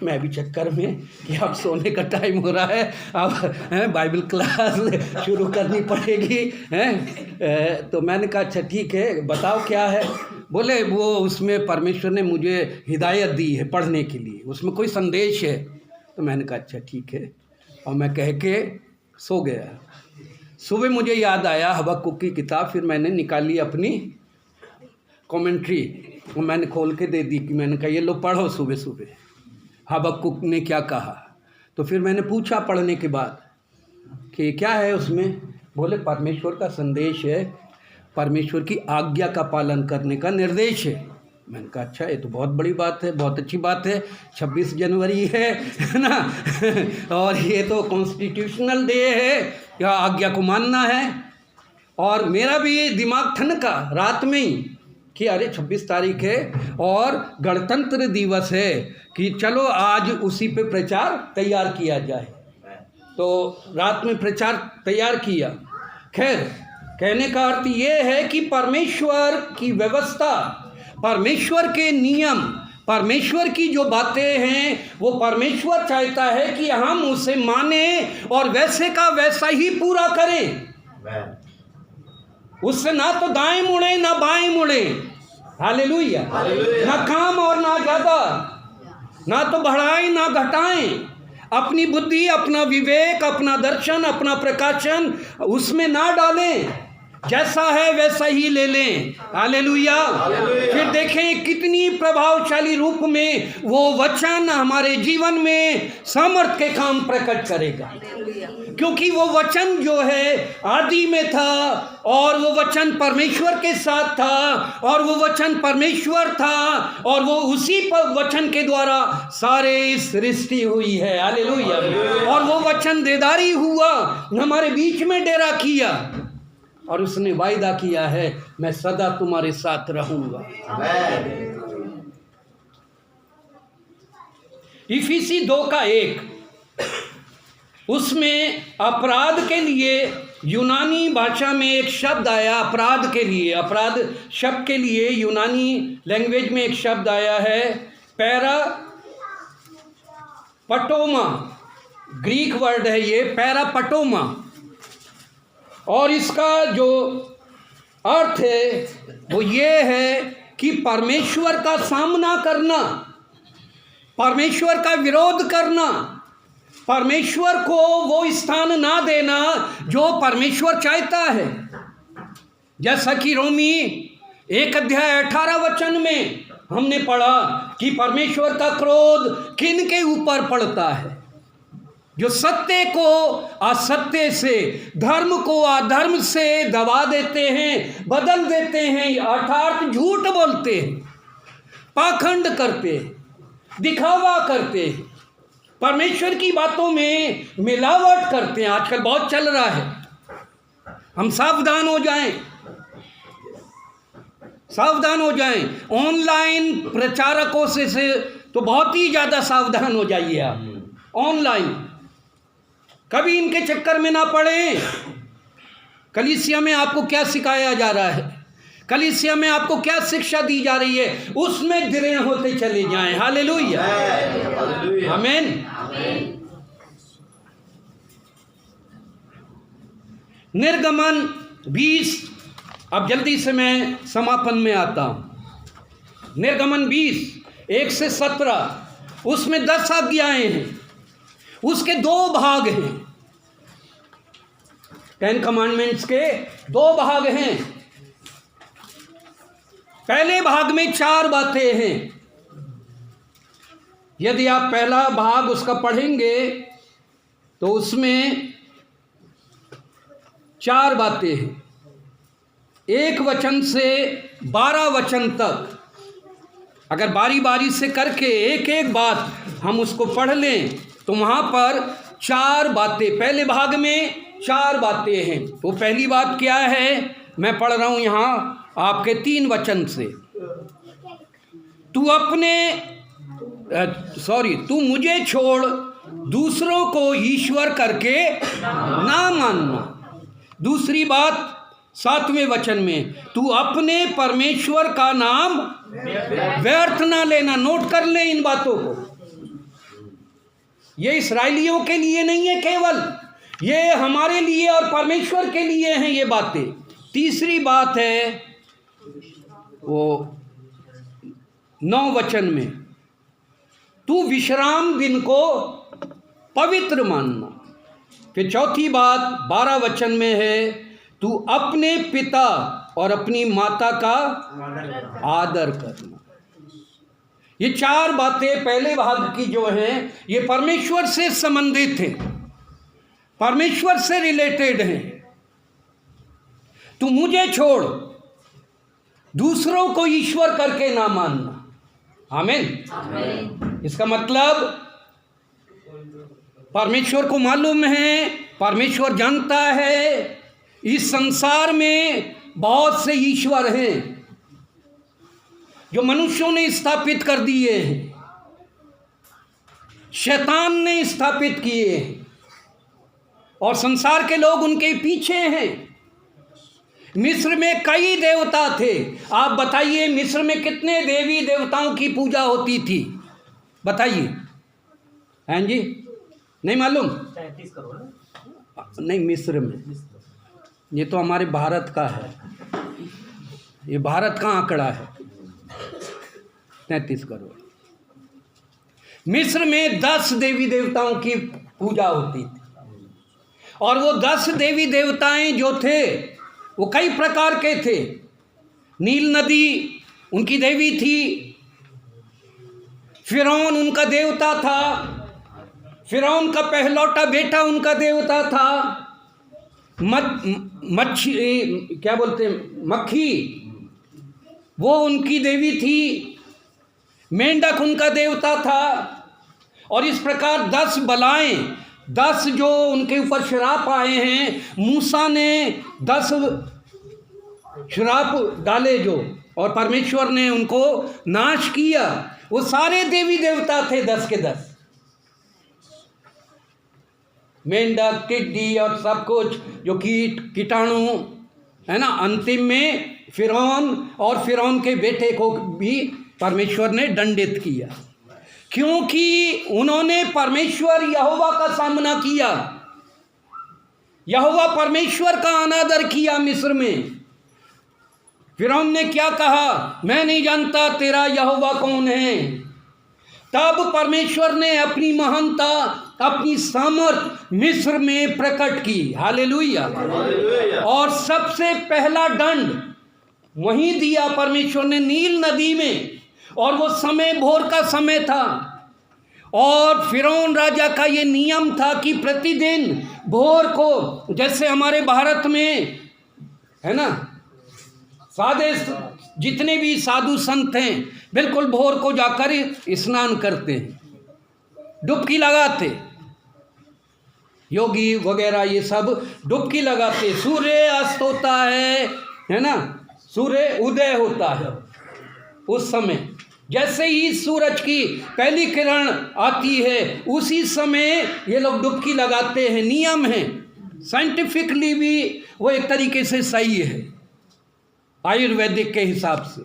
मैं भी चक्कर में कि अब सोने का टाइम हो रहा है, अब बाइबल क्लास शुरू करनी पड़ेगी, हैं। तो मैंने कहा अच्छा ठीक है, बताओ क्या है। बोले वो उसमें परमेश्वर ने मुझे हिदायत दी है पढ़ने के लिए, उसमें कोई संदेश है। तो मैंने कहा अच्छा ठीक है, और मैं कह के सो गया। सुबह मुझे याद आया हबक्कुक की किताब, फिर मैंने निकाली अपनी कमेंट्री, और मैंने खोल के दे दी कि मैंने कहा ये लो पढ़ो सुबह सुबह हबक्कुक ने क्या कहा। तो फिर मैंने पूछा पढ़ने के बाद कि क्या है उसमें। बोले परमेश्वर का संदेश है, परमेश्वर की आज्ञा का पालन करने का निर्देश है। मैंने कहा अच्छा ये तो बहुत बड़ी बात है, बहुत अच्छी बात है, 26 जनवरी है ना और ये तो कॉन्स्टिट्यूशनल डे है, या आज्ञा को मानना है। और मेरा भी दिमाग ठनका रात में ही कि अरे 26 तारीख है और गणतंत्र दिवस है, कि चलो आज उसी पे प्रचार तैयार किया जाए। तो रात में प्रचार तैयार किया। खैर, कहने का अर्थ ये है कि परमेश्वर की व्यवस्था, परमेश्वर के नियम, परमेश्वर की जो बातें हैं, वो परमेश्वर चाहता है कि हम उसे माने और वैसे का वैसा ही पूरा करें। उससे ना तो दाएं मुड़े ना बाएं मुड़े। हालेलुया। ना कम और ना ज़्यादा, ना तो बढ़ाएं ना घटाएं। अपनी बुद्धि, अपना विवेक, अपना दर्शन, अपना प्रकाशन उसमें ना डालें, जैसा है वैसा ही ले लें। हालेलुया। फिर देखें कितनी प्रभावशाली रूप में वो वचन हमारे जीवन में सामर्थ के काम प्रकट करेगा, क्योंकि वो वचन जो है आदि में था, और वो वचन परमेश्वर के साथ था, और वो वचन परमेश्वर था, और वो उसी वचन के द्वारा सारे सृष्टि हुई है। हालेलुया। और वो वचन देदारी हुआ, हमारे बीच में डेरा किया, और उसने वायदा किया है मैं सदा तुम्हारे साथ रहूंगा। इफिसी 2:1, उसमें अपराध के लिए यूनानी भाषा में एक शब्द आया, अपराध के लिए, अपराध शब्द के लिए यूनानी लैंग्वेज में एक शब्द आया है पैरापटोमा, ग्रीक वर्ड है ये पैरापटोमा, और इसका जो अर्थ है वो ये है कि परमेश्वर का सामना करना, परमेश्वर का विरोध करना, परमेश्वर को वो स्थान ना देना जो परमेश्वर चाहता है। जैसा कि रोमी 1:18 में हमने पढ़ा कि परमेश्वर का क्रोध किन के ऊपर पड़ता है, जो सत्य को असत्य से, धर्म को अधर्म से दबा देते हैं, बदल देते हैं, अर्थात झूठ बोलते हैं, पाखंड करते हैं, दिखावा करते हैं, परमेश्वर की बातों में मिलावट करते हैं। आजकल बहुत चल रहा है, हम सावधान हो जाएं, सावधान हो जाएं। ऑनलाइन प्रचारकों से तो बहुत ही ज़्यादा सावधान हो जाइए आप। ऑनलाइन कभी इनके चक्कर में ना पड़े। कलीसिया में आपको क्या सिखाया जा रहा है, कलीसिया में आपको क्या शिक्षा दी जा रही है, उसमें दृढ़ होते चले जाएं। हालेलुया, आमीन। निर्गमन 20, अब जल्दी से मैं समापन में आता हूं। निर्गमन 20:1-17, उसमें 10 आज्ञाएं हैं, उसके 2 भाग हैं। 10 कमांडमेंट्स के 2 भाग हैं। पहले भाग में 4 बातें हैं। यदि आप पहला भाग उसका पढ़ेंगे तो उसमें 4 बातें हैं, 1 वचन से 12 वचन तक। अगर बारी बारी से करके एक एक बात हम उसको पढ़ लें तो वहाँ पर 4 बातें, पहले भाग में 4 बातें हैं। तो पहली बात क्या है, मैं पढ़ रहा हूँ यहाँ आपके 3 वचन से। तू मुझे छोड़ दूसरों को ईश्वर करके ना मानना। दूसरी बात 7वें वचन में, तू अपने परमेश्वर का नाम व्यर्थ ना लेना। नोट कर ले इन बातों को, ये इस्राएलियों के लिए नहीं है केवल, ये हमारे लिए और परमेश्वर के लिए हैं ये बातें। तीसरी बात है वो 9 वचन में, तू विश्राम दिन को पवित्र मानना। फिर चौथी बात 12 वचन में है, तू अपने पिता और अपनी माता का आदर करना। ये 4 बातें पहले भाग की जो हैं ये परमेश्वर से संबंधित हैं, परमेश्वर से रिलेटेड हैं। तू मुझे छोड़ दूसरों को ईश्वर करके ना मानना। आमीन। इसका मतलब परमेश्वर को मालूम है, परमेश्वर जानता है इस संसार में बहुत से ईश्वर हैं जो मनुष्यों ने स्थापित कर दिए हैं, शैतान ने स्थापित किए हैं, और संसार के लोग उनके पीछे हैं। मिस्र में कई देवता थे। आप बताइए मिस्र में कितने देवी देवताओं की पूजा होती थी, बताइए। हैं जी, नहीं मालूम? 33 करोड़ नहीं, मिस्र में। ये तो हमारे भारत का है, ये भारत का आंकड़ा है 33 करोड़। मिस्र में 10 देवी देवताओं की पूजा होती थी, और वो 10 देवी देवताएं जो थे वो कई प्रकार के थे। नील नदी उनकी देवी थी, फिरौन उनका देवता था, फिरौन का पहलौटा बेटा उनका देवता था, मच्छी क्या बोलते हैं, मक्खी, वो उनकी देवी थी, मेंढक उनका देवता था। और इस प्रकार 10 बलाएं, 10 जो उनके ऊपर श्राप आए हैं, मूसा ने 10 श्राप डाले जो, और परमेश्वर ने उनको नाश किया। वो सारे देवी देवता थे 10 के 10। मेंढक, टिड्डी और सब कुछ जो कीटाणु है ना, अंतिम में फिरौन और फिरौन के बेटे को भी परमेश्वर ने दंडित किया, क्योंकि उन्होंने परमेश्वर यहोवा का सामना किया। यहोवा परमेश्वर का अनादर किया मिस्र में। फिरौन ने क्या कहा, मैं नहीं जानता तेरा यहोवा कौन है। तब परमेश्वर ने अपनी महानता, अपनी सामर्थ मिस्र में प्रकट की। हालेलुया। और सबसे पहला दंड वहीं दिया परमेश्वर ने, नील नदी में। और वो समय भोर का समय था, और फिरौन राजा का ये नियम था कि प्रतिदिन भोर को, जैसे हमारे भारत में है ना, सादे जितने भी साधु संत हैं बिल्कुल भोर को जाकर स्नान करते हैं, डुबकी लगाते, योगी वगैरह ये सब डुबकी लगाते। सूर्य अस्त होता है ना, सूर्य उदय होता है उस समय, जैसे ही सूरज की पहली किरण आती है उसी समय ये लोग डुबकी लगाते हैं। नियम है, साइंटिफिकली भी वो एक तरीके से सही है, आयुर्वेदिक के हिसाब से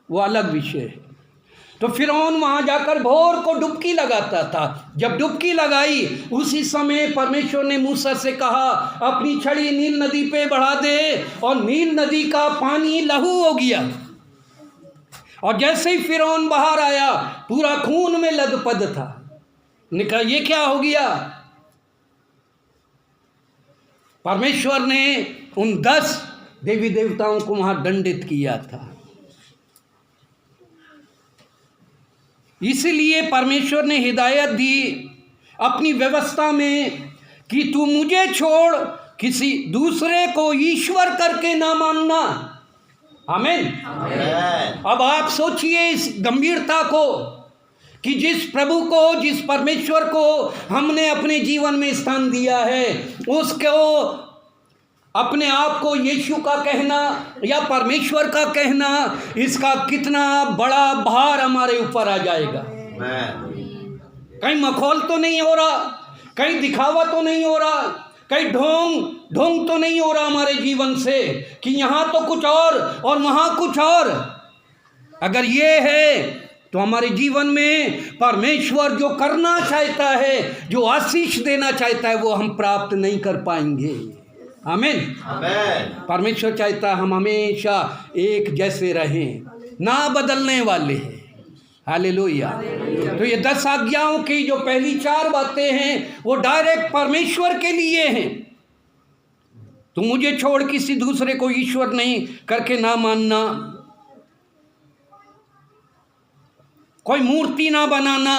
वो अलग विषय है। तो फिरौन वहाँ जाकर भोर को डुबकी लगाता था। जब डुबकी लगाई उसी समय परमेश्वर ने मूसा से कहा, अपनी छड़ी नील नदी पे बढ़ा दे, और नील नदी का पानी लहू हो गया। और जैसे ही फिरौन बाहर आया पूरा खून में लथपथ था। निकला, ये क्या हो गया? परमेश्वर ने उन 10 देवी देवताओं को वहां दंडित किया था। इसीलिए परमेश्वर ने हिदायत दी अपनी व्यवस्था में कि तू मुझे छोड़ किसी दूसरे को ईश्वर करके ना मानना। आमीन। अब आप सोचिए इस गंभीरता को कि जिस प्रभु को, जिस परमेश्वर को हमने अपने जीवन में स्थान दिया है, उसको अपने आप को यीशु का कहना या परमेश्वर का कहना, इसका कितना बड़ा भार हमारे ऊपर आ जाएगा। कहीं मखौल तो नहीं हो रहा, कहीं दिखावा तो नहीं हो रहा, कहीं ढोंग तो नहीं हो रहा हमारे जीवन से कि यहाँ तो कुछ और वहाँ कुछ और। अगर ये है तो हमारे जीवन में परमेश्वर जो करना चाहता है, जो आशीष देना चाहता है, वो हम प्राप्त नहीं कर पाएंगे। आमीन। परमेश्वर चाहता है हम हमेशा एक जैसे रहें, ना बदलने वाले हैं। हालेलुया। तो ये 10 आज्ञाओं की जो पहली 4 बातें हैं वो डायरेक्ट परमेश्वर के लिए हैं। तो मुझे छोड़ किसी दूसरे को ईश्वर नहीं करके ना मानना, कोई मूर्ति ना बनाना,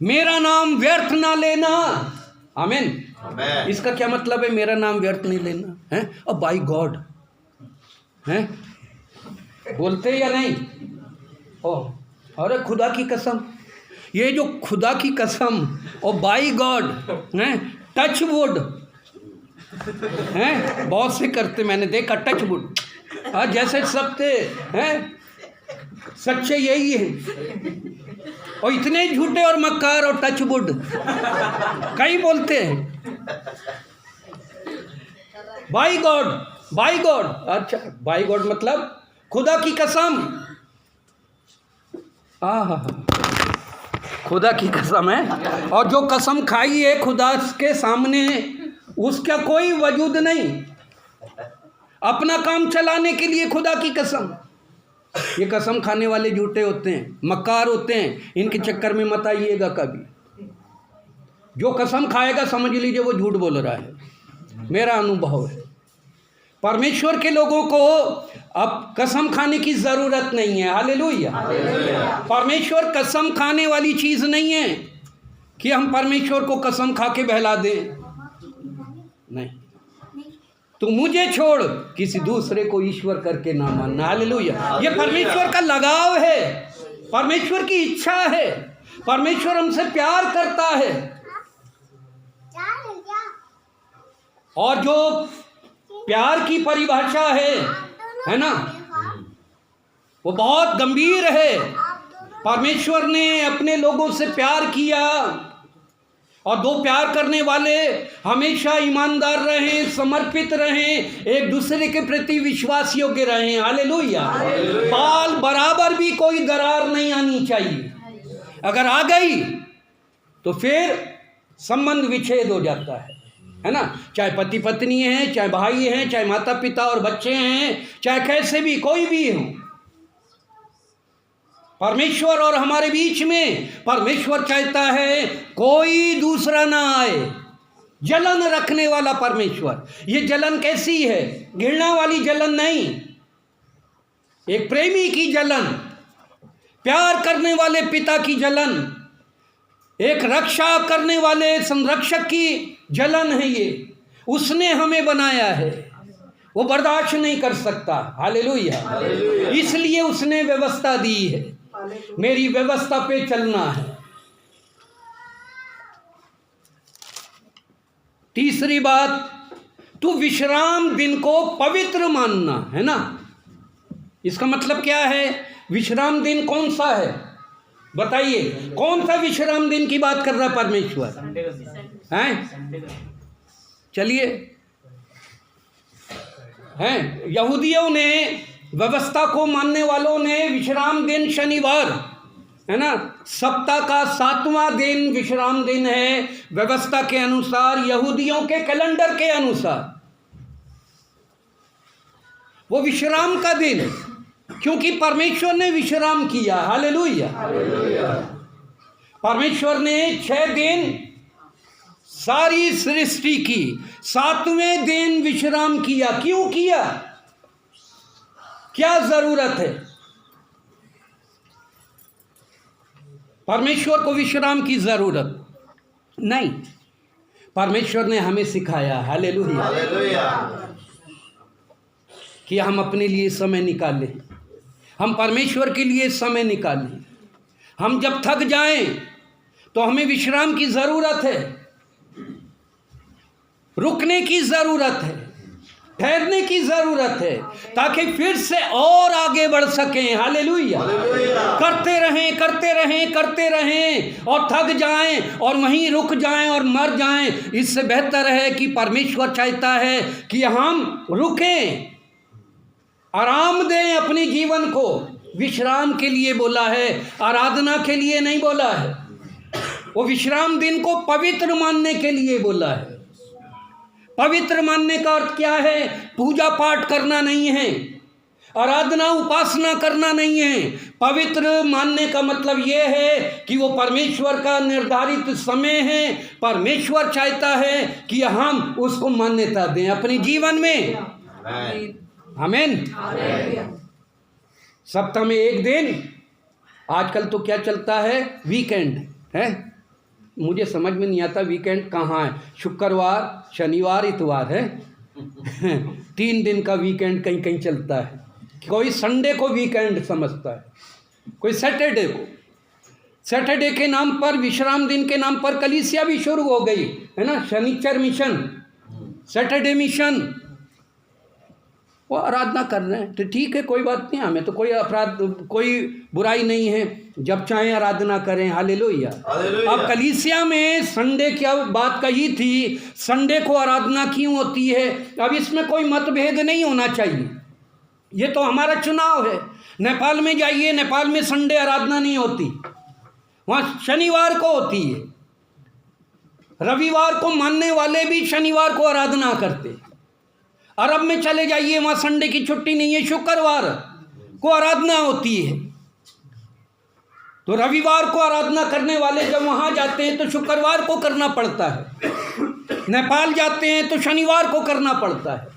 मेरा नाम व्यर्थ ना लेना। आमीन। इसका क्या मतलब है, मेरा नाम व्यर्थ नहीं लेना है? और बाय गॉड है, बोलते या नहीं? अरे खुदा की कसम, ये जो खुदा की कसम और बाय गॉड है, टच वुड है, बहुत से करते, मैंने देखा टच वुड। जैसे सब थे हैं, सच्चे यही है, और इतने झूठे और मक्कार और टच वुड कई बोलते हैं। बाय गॉड, बाय गॉड, अच्छा बाय गॉड मतलब खुदा की कसम। खुदा की कसम है, और जो कसम खाई है खुदा के सामने उसका कोई वजूद नहीं, अपना काम चलाने के लिए खुदा की कसम। ये कसम खाने वाले झूठे होते हैं, मक्कार होते हैं, इनके चक्कर में मत आइएगा कभी। जो कसम खाएगा समझ लीजिए वो झूठ बोल रहा है, मेरा अनुभव है। परमेश्वर के लोगों को अब कसम खाने की ज़रूरत नहीं है। हालेलुया। परमेश्वर कसम खाने वाली चीज़ नहीं है कि हम परमेश्वर को कसम खा के बहला दें, नहीं। तो मुझे छोड़ किसी दूसरे को ईश्वर करके ना मानना। हालेलुया। ये परमेश्वर का लगाव है, परमेश्वर की इच्छा है, परमेश्वर हमसे प्यार करता है। और जो प्यार की परिभाषा है ना, वो बहुत गंभीर है। परमेश्वर ने अपने लोगों से प्यार किया, और दो प्यार करने वाले हमेशा ईमानदार रहें, समर्पित रहें, एक दूसरे के प्रति विश्वास योग्य रहें। हालेलुया। बाल बराबर भी कोई दरार नहीं आनी चाहिए। अगर आ गई तो फिर संबंध विच्छेद हो जाता है ना। चाहे पति पत्नी हैं, चाहे भाई हैं, चाहे माता पिता और बच्चे हैं, चाहे कैसे भी कोई भी हो, परमेश्वर और हमारे बीच में परमेश्वर चाहता है कोई दूसरा ना आए। जलन रखने वाला परमेश्वर। ये जलन कैसी है? घृणा वाली जलन नहीं, एक प्रेमी की जलन, प्यार करने वाले पिता की जलन, एक रक्षा करने वाले संरक्षक की जलन है। ये उसने हमें बनाया है, वो बर्दाश्त नहीं कर सकता। हालेलुया। इसलिए उसने व्यवस्था दी है, मेरी व्यवस्था पे चलना है। तीसरी बात, तू विश्राम दिन को पवित्र मानना है ना। इसका मतलब क्या है? विश्राम दिन कौन सा है बताइए? कौन सा विश्राम दिन की बात कर रहा परमेश्वर? हैं? चलिए, हैं यहूदियों ने, व्यवस्था को मानने वालों ने विश्राम दिन शनिवार है ना, सप्ताह का 7वां दिन विश्राम दिन है व्यवस्था के अनुसार, यहूदियों के कैलेंडर के अनुसार वो विश्राम का दिन, क्योंकि परमेश्वर ने विश्राम किया। हालेलुया। परमेश्वर ने 6 दिन सारी सृष्टि की, 7वें दिन विश्राम किया। क्यों किया? क्या जरूरत है? परमेश्वर को विश्राम की जरूरत नहीं, परमेश्वर ने हमें सिखाया। हालेलुया। कि हम अपने लिए समय निकालें, हम परमेश्वर के लिए समय निकालें। हम जब थक जाएं तो हमें विश्राम की जरूरत है, रुकने की जरूरत है, ठहरने की जरूरत है, ताकि फिर से और आगे बढ़ सकें। हालेलुया। करते रहें, करते रहें, करते रहें और थक जाएं और वहीं रुक जाएं और मर जाएं। इससे बेहतर है कि परमेश्वर चाहता है कि हम रुकें, आराम दें अपने जीवन को। विश्राम के लिए बोला है, आराधना के लिए नहीं बोला है। वो विश्राम दिन को पवित्र मानने के लिए बोला है। पवित्र मानने का अर्थ क्या है? पूजा पाठ करना नहीं है, आराधना उपासना करना नहीं है। पवित्र मानने का मतलब ये है कि वो परमेश्वर का निर्धारित समय है। परमेश्वर चाहता है कि हम उसको मान्यता दें अपने जीवन में। आमीन। सप्ताह में एक दिन, आजकल तो क्या चलता है, वीकेंड है। मुझे समझ में नहीं आता वीकेंड कहाँ है। शुक्रवार, शनिवार, इतवार है 3 दिन का वीकेंड कहीं कहीं चलता है। कोई संडे को वीकेंड समझता है, कोई सैटरडे को। सैटरडे के नाम पर, विश्राम दिन के नाम पर कलीसिया भी शुरू हो गई है ना। शनिचर मिशन, सैटरडे मिशन, वो आराधना कर रहे हैं तो ठीक है, कोई बात नहीं। हमें तो कोई अपराध, कोई बुराई नहीं है, जब चाहें आराधना करें। हालेलुया। अब कलीसिया में संडे क्या बात कही थी, संडे को आराधना क्यों होती है? अब इसमें कोई मतभेद नहीं होना चाहिए, ये तो हमारा चुनाव है। नेपाल में जाइए, नेपाल में संडे आराधना नहीं होती, वहाँ शनिवार को होती है। रविवार को मानने वाले भी शनिवार को आराधना करते। अरब में चले जाइए, वहाँ संडे की छुट्टी नहीं है, शुक्रवार को आराधना होती है। तो रविवार को आराधना करने वाले जब वहाँ जाते हैं तो शुक्रवार को करना पड़ता है। नेपाल जाते हैं तो शनिवार को करना पड़ता है।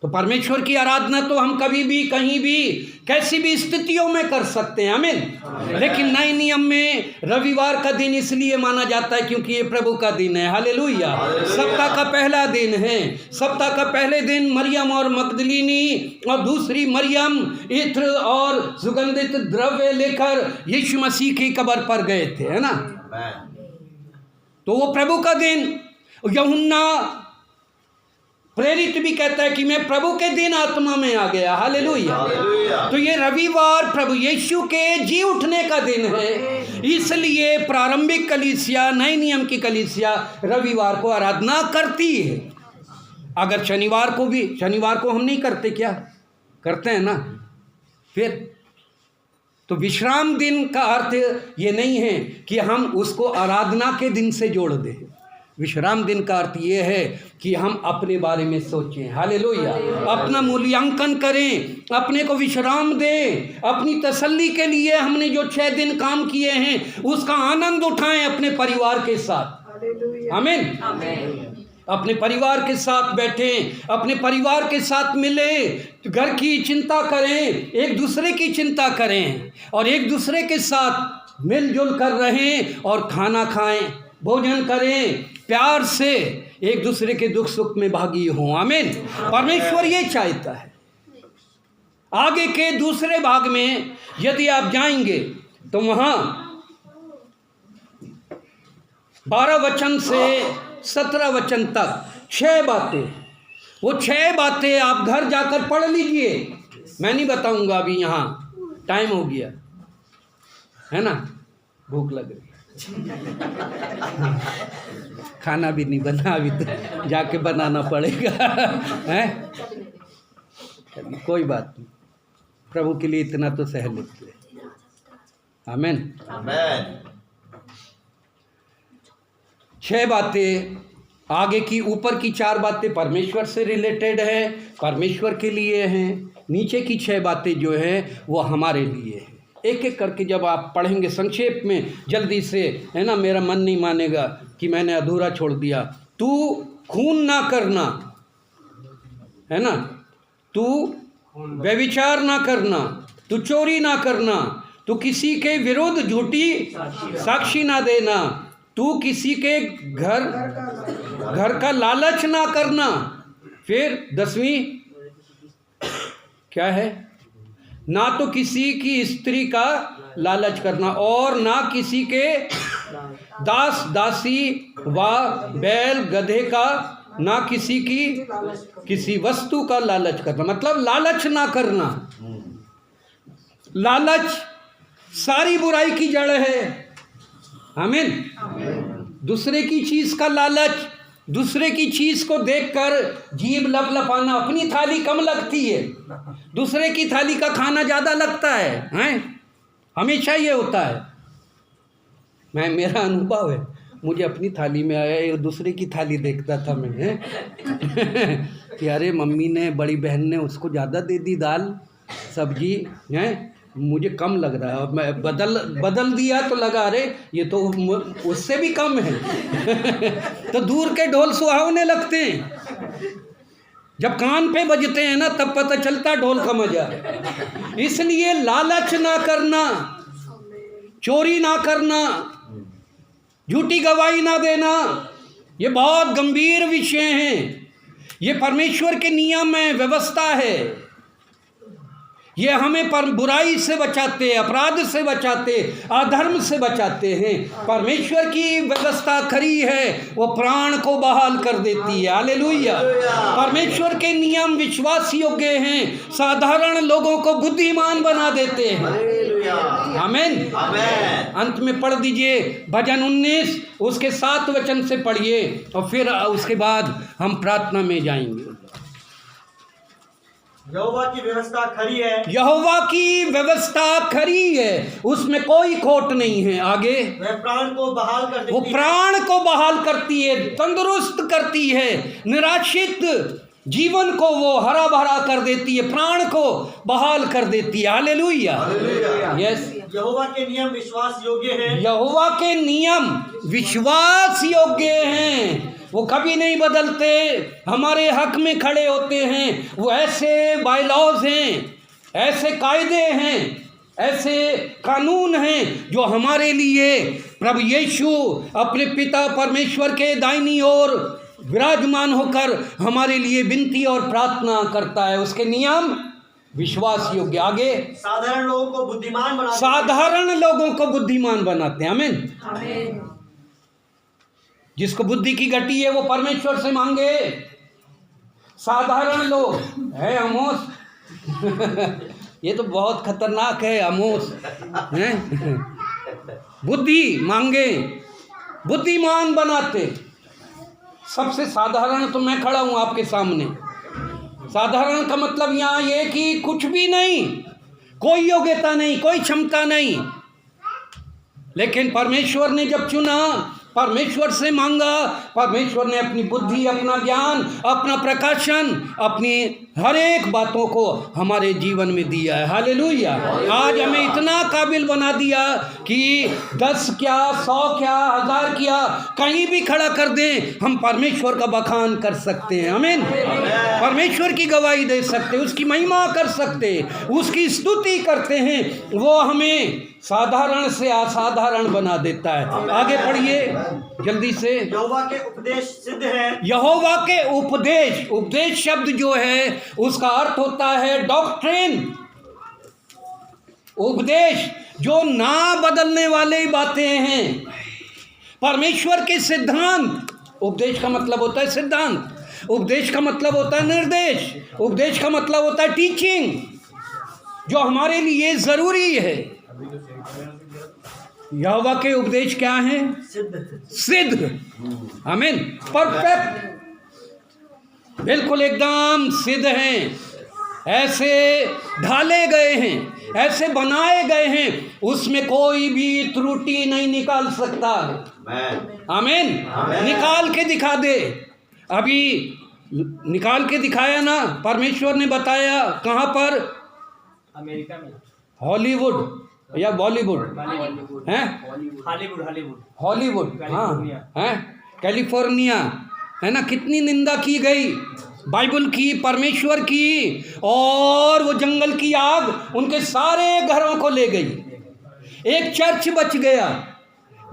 तो परमेश्वर की आराधना तो हम कभी भी, कहीं भी, कैसी भी स्थितियों में कर सकते हैं। आमीन। लेकिन नए नियम में रविवार का दिन इसलिए माना जाता है क्योंकि ये प्रभु का दिन है। हालेलुया। सप्ताह का पहला दिन है। सप्ताह का पहले दिन मरियम और मगदलीनी और दूसरी मरियम इत्र और सुगंधित द्रव्य लेकर यीशु मसीह की कब्र पर गए थे, है ना। तो वो प्रभु का दिन। यूहन्ना प्रेरित भी कहता है कि मैं प्रभु के दिन आत्मा में आ गया। हालेलुया। तो ये रविवार प्रभु यीशु के जी उठने का दिन है। इसलिए प्रारंभिक कलीसिया, नए नियम की कलीसिया रविवार को आराधना करती है। अगर शनिवार को हम नहीं करते, क्या करते हैं ना? फिर तो विश्राम दिन का अर्थ ये नहीं है कि हम उसको आराधना के दिन से जोड़ दें। विश्राम दिन का अर्थ ये है कि हम अपने बारे में सोचें, हालेलुया, अपना मूल्यांकन करें, अपने को विश्राम दें, अपनी तसल्ली के लिए हमने जो 6 दिन काम किए हैं उसका आनंद उठाएं अपने परिवार के साथ। आमीन। अपने परिवार के साथ बैठें, अपने परिवार के साथ मिलें, घर की चिंता करें, एक दूसरे की चिंता करें और एक दूसरे के साथ मिलजुल कर रहें और खाना खाएं, भोजन करें, प्यार से एक दूसरे के दुख सुख में भागी हों। आमीन। परमेश्वर ये चाहता है। आगे के दूसरे भाग में यदि आप जाएंगे तो वहाँ 12 वचन से 17 वचन तक 6 बातें, वो 6 बातें आप घर जाकर पढ़ लीजिए। मैं नहीं बताऊंगा अभी, यहाँ टाइम हो गया है ना, भूख लग रही, खाना भी नहीं बना, अभी तो जाके बनाना पड़ेगा है। कोई बात नहीं, प्रभु के लिए इतना तो सह लेते हैं। आमीन। 6 बातें आगे की, ऊपर की 4 बातें परमेश्वर से रिलेटेड है, परमेश्वर के लिए हैं। नीचे की 6 बातें जो हैं वो हमारे लिए हैं। एक एक करके जब आप पढ़ेंगे संक्षेप में, जल्दी से, है ना, मेरा मन नहीं मानेगा कि मैंने अधूरा छोड़ दिया। तू खून ना करना, है ना, तू व्यभिचार ना करना, तू चोरी ना करना, तू किसी के विरुद्ध झूठी साक्षी ना देना, तू किसी के घर का लालच ना करना। फिर 10वीं क्या है? ना तो किसी की स्त्री का लालच करना और ना किसी के दास दासी व बैल गधे का, ना किसी वस्तु का लालच करना। मतलब लालच ना करना। लालच सारी बुराई की जड़ है। आमीन। दूसरे की चीज का लालच, दूसरे की चीज को देखकर जीभ लपलपाना। अपनी थाली कम लगती है, दूसरे की थाली का खाना ज्यादा लगता है, हैं? हमेशा ये होता है। मेरा अनुभव है, मुझे अपनी थाली में आया, दूसरे की थाली देखता था मैं कि अरे मम्मी ने, बड़ी बहन ने उसको ज़्यादा दे दी दाल सब्जी, हैं, मुझे कम लग रहा है। और मैं बदल दिया तो लगा अरे ये तो उससे भी कम है तो दूर के ढोल सुहावने लगते हैं, जब कान पे बजते हैं ना तब पता चलता ढोल का मजा। इसलिए लालच ना करना, चोरी ना करना, झूठी गवाही ना देना, ये बहुत गंभीर विषय हैं। ये परमेश्वर के नियम है, व्यवस्था है। ये हमें पर बुराई से बचाते, अपराध से बचाते, अधर्म से बचाते हैं। परमेश्वर की व्यवस्था खरी है, वो प्राण को बहाल कर देती है। हालेलुया। परमेश्वर के नियम विश्वास योग्य हैं, साधारण लोगों को बुद्धिमान बना देते हैं। आमीन। अंत में पढ़ दीजिए भजन 19 उसके 7 वचन से पढ़िए और फिर उसके बाद हम प्रार्थना में जाएंगे। यहोवा की व्यवस्था खरी है, यहोवा की व्यवस्था खरी है, उसमें कोई खोट नहीं है। आगे वह प्राण को बहाल कर देती, वो प्राण को बहाल करती है, तंदुरुस्त करती है, निराशित जीवन को वो हरा भरा कर देती है, प्राण को बहाल कर देती है। हालेलुया। यस। यहोवा के नियम विश्वास योग्य हैं, यहोवा के नियम विश्वास योग्य हैं, वो कभी नहीं बदलते, हमारे हक में खड़े होते हैं। वो ऐसे बायलॉज हैं, ऐसे कायदे हैं, ऐसे कानून हैं जो हमारे लिए प्रभु यीशु अपने पिता परमेश्वर के दाहिनी ओर विराजमान होकर हमारे लिए विनती और प्रार्थना करता है। उसके नियम विश्वास योग्य। आगे साधारण लोगों को बुद्धिमान बनाते, साधारण लोगों को बुद्धिमान बनाते हैं। आमीन। जिसको बुद्धि की घटी है वो परमेश्वर से मांगे। साधारण लोग है आमोस ये तो बहुत खतरनाक है आमोस, हैं बुद्धि मांगे, बुद्धिमान बनाते। सबसे साधारण तो मैं खड़ा हूं आपके सामने। साधारण का मतलब यहाँ ये कि कुछ भी नहीं, कोई योग्यता नहीं, कोई क्षमता नहीं, लेकिन परमेश्वर ने जब चुना, परमेश्वर से मांगा, परमेश्वर ने अपनी बुद्धि, अपना ज्ञान, अपना प्रकाशन, अपनी हर एक बातों को हमारे जीवन में दिया है। हालेलुया। आज हमें इतना काबिल बना दिया कि 10 क्या, 100 क्या, 1000 क्या, कहीं भी खड़ा कर दें, हम परमेश्वर का बखान कर सकते हैं। आमीन। परमेश्वर की गवाही दे सकते, उसकी महिमा कर सकते, उसकी स्तुति करते हैं। वो हमें साधारण से असाधारण बना देता है। आगे पढ़िए जल्दी से। यहोवा के उपदेश सिद्ध है। यहोवा के उपदेश, उपदेश शब्द जो है उसका अर्थ होता है डॉक्ट्रिन। उपदेश जो ना बदलने वाली बातें हैं, परमेश्वर के सिद्धांत। उपदेश का मतलब होता है सिद्धांत, उपदेश का मतलब होता है निर्देश, उपदेश का मतलब होता है टीचिंग, जो हमारे लिए जरूरी है। यहोवा के उपदेश क्या हैं? सिद्ध। आमीन। परफेक्ट, बिल्कुल एकदम सिद्ध हैं, ऐसे ढाले गए हैं, ऐसे बनाए गए हैं, उसमें कोई भी त्रुटि नहीं निकाल सकता। आमीन। निकाल के दिखा दे। अभी निकाल के दिखाया ना, परमेश्वर ने बताया। कहाँ पर? अमेरिका में। हॉलीवुड या बॉलीवुड हैं? हॉलीवुड, हाँ हैं, कैलिफोर्निया है ना। कितनी निंदा की गई बाइबल की, परमेश्वर की, और वो जंगल की आग उनके सारे घरों को ले गई। एक चर्च बच गया,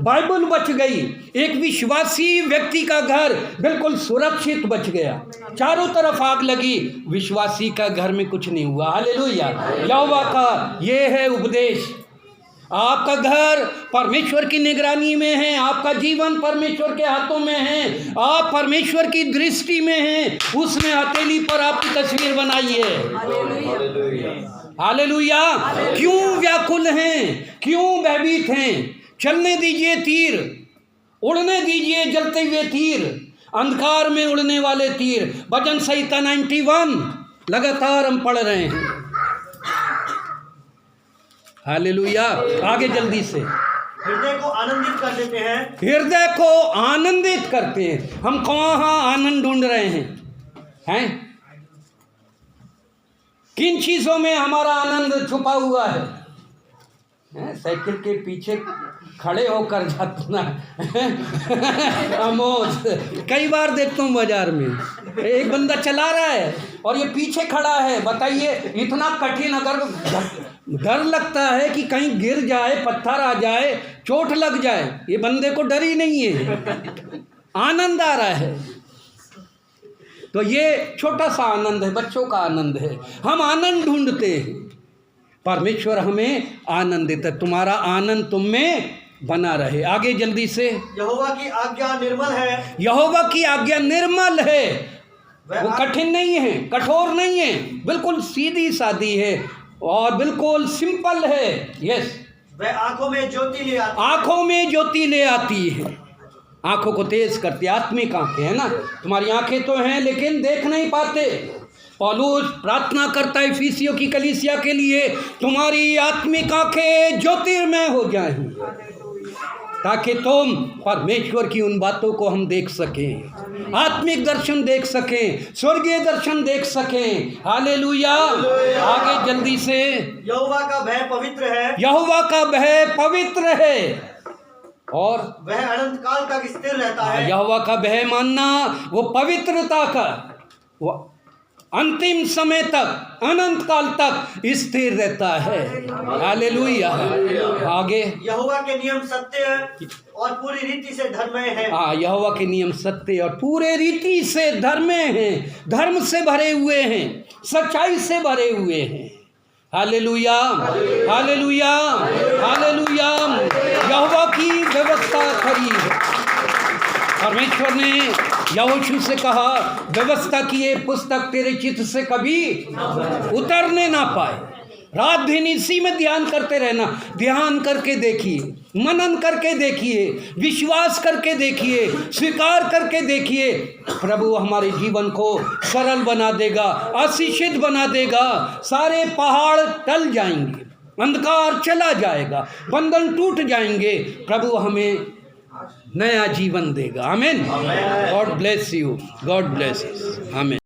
बाइबल बच गई, एक विश्वासी व्यक्ति का घर बिल्कुल सुरक्षित बच गया। चारों तरफ आग लगी, विश्वासी का घर में कुछ नहीं हुआ। हालेलुया। यहोवा का ये है उपदेश। आपका घर परमेश्वर की निगरानी में है, आपका जीवन परमेश्वर के हाथों में है, आप परमेश्वर की दृष्टि में हैं। उसने हथेली पर आपकी तस्वीर बनाई है। हालेलुया। क्यों व्याकुल हैं, क्यों भयभीत हैं? चलने दीजिए तीर, उड़ने दीजिए जलते हुए तीर, अंधकार में उड़ने वाले तीर। भजन संहिता 91 लगातार हम पढ़ रहे हैं। हालेलुया। आगे जल्दी से। हृदय को आनंदित कर देते हैं। हृदय को आनंदित करते हैं। हम कहाँ आनंद ढूंढ रहे हैं? किन चीजों में हमारा आनंद छुपा हुआ है? साइकिल के पीछे खड़े होकर जातना अमोज। कई बार देखता हूँ बाजार में, एक बंदा चला रहा है और ये पीछे खड़ा है। बताइए, इतना कठिन, अगर डर लगता है कि कहीं गिर जाए, पत्थर आ जाए, चोट लग जाए। ये बंदे को डर ही नहीं है, आनंद आ रहा है। तो ये छोटा सा आनंद है, बच्चों का आनंद है। हम आनंद ढूंढते हैं, परमेश्वर हमें आनंद देता है। तुम्हारा आनंद तुम में बना रहे। आगे जल्दी से। यहोवा की आज्ञा निर्मल है। यहोवा की आज्ञा निर्मल है। वो कठिन नहीं है, कठोर नहीं है, बिल्कुल सीधी सादी है और बिल्कुल सिंपल है। यस। वह आंखों में ज्योति ले आती, आंखों में ज्योति ले आती है। आंखों को तेज करती, आत्मिक आंखें है ना। तुम्हारी आंखें तो हैं लेकिन देख नहीं पाते। पौलुस प्रार्थना करता है इफिसियों की कलीसिया के लिए, तुम्हारी आत्मिक आंखें ज्योतिर्मय हो जाएं, ताकि तुम परमेश्वर की उन बातों को हम देख सकें, आत्मिक दर्शन देख सकें, स्वर्गीय दर्शन देख सकें। हालेलुया। आगे जल्दी से। यहोवा का भय पवित्र है। यहोवा का भय पवित्र है और वह अनंत काल तक स्थिर रहता है। यहोवा का भय मानना, वो पवित्रता का, वो अंतिम समय तक, अनंत काल तक स्थिर रहता है। हालेलुया। आगे। यहोवा के नियम सत्य और पूरी रीति से धर्ममय है। हाँ, यहोवा के नियम सत्य और पूरे रीति से धर्ममय हैं, धर्म से भरे हुए हैं, सच्चाई से भरे हुए हैं। Hallelujah, hallelujah, hallelujah. यहोवा की व्यवस्था खरी है। परमेश्वर ने यहोशू से कहा, व्यवस्था की ये पुस्तक तेरे चित्त से कभी उतरने ना पाए। रात दिन इसी में ध्यान करते रहना। ध्यान करके देखिए, मनन करके देखिए, विश्वास करके देखिए, स्वीकार करके देखिए, प्रभु हमारे जीवन को सरल बना देगा, आशीषित बना देगा। सारे पहाड़ टल जाएंगे, अंधकार चला जाएगा, बंधन टूट जाएंगे, प्रभु हमें नया जीवन देगा। आमीन। God bless you, God bless. आमीन।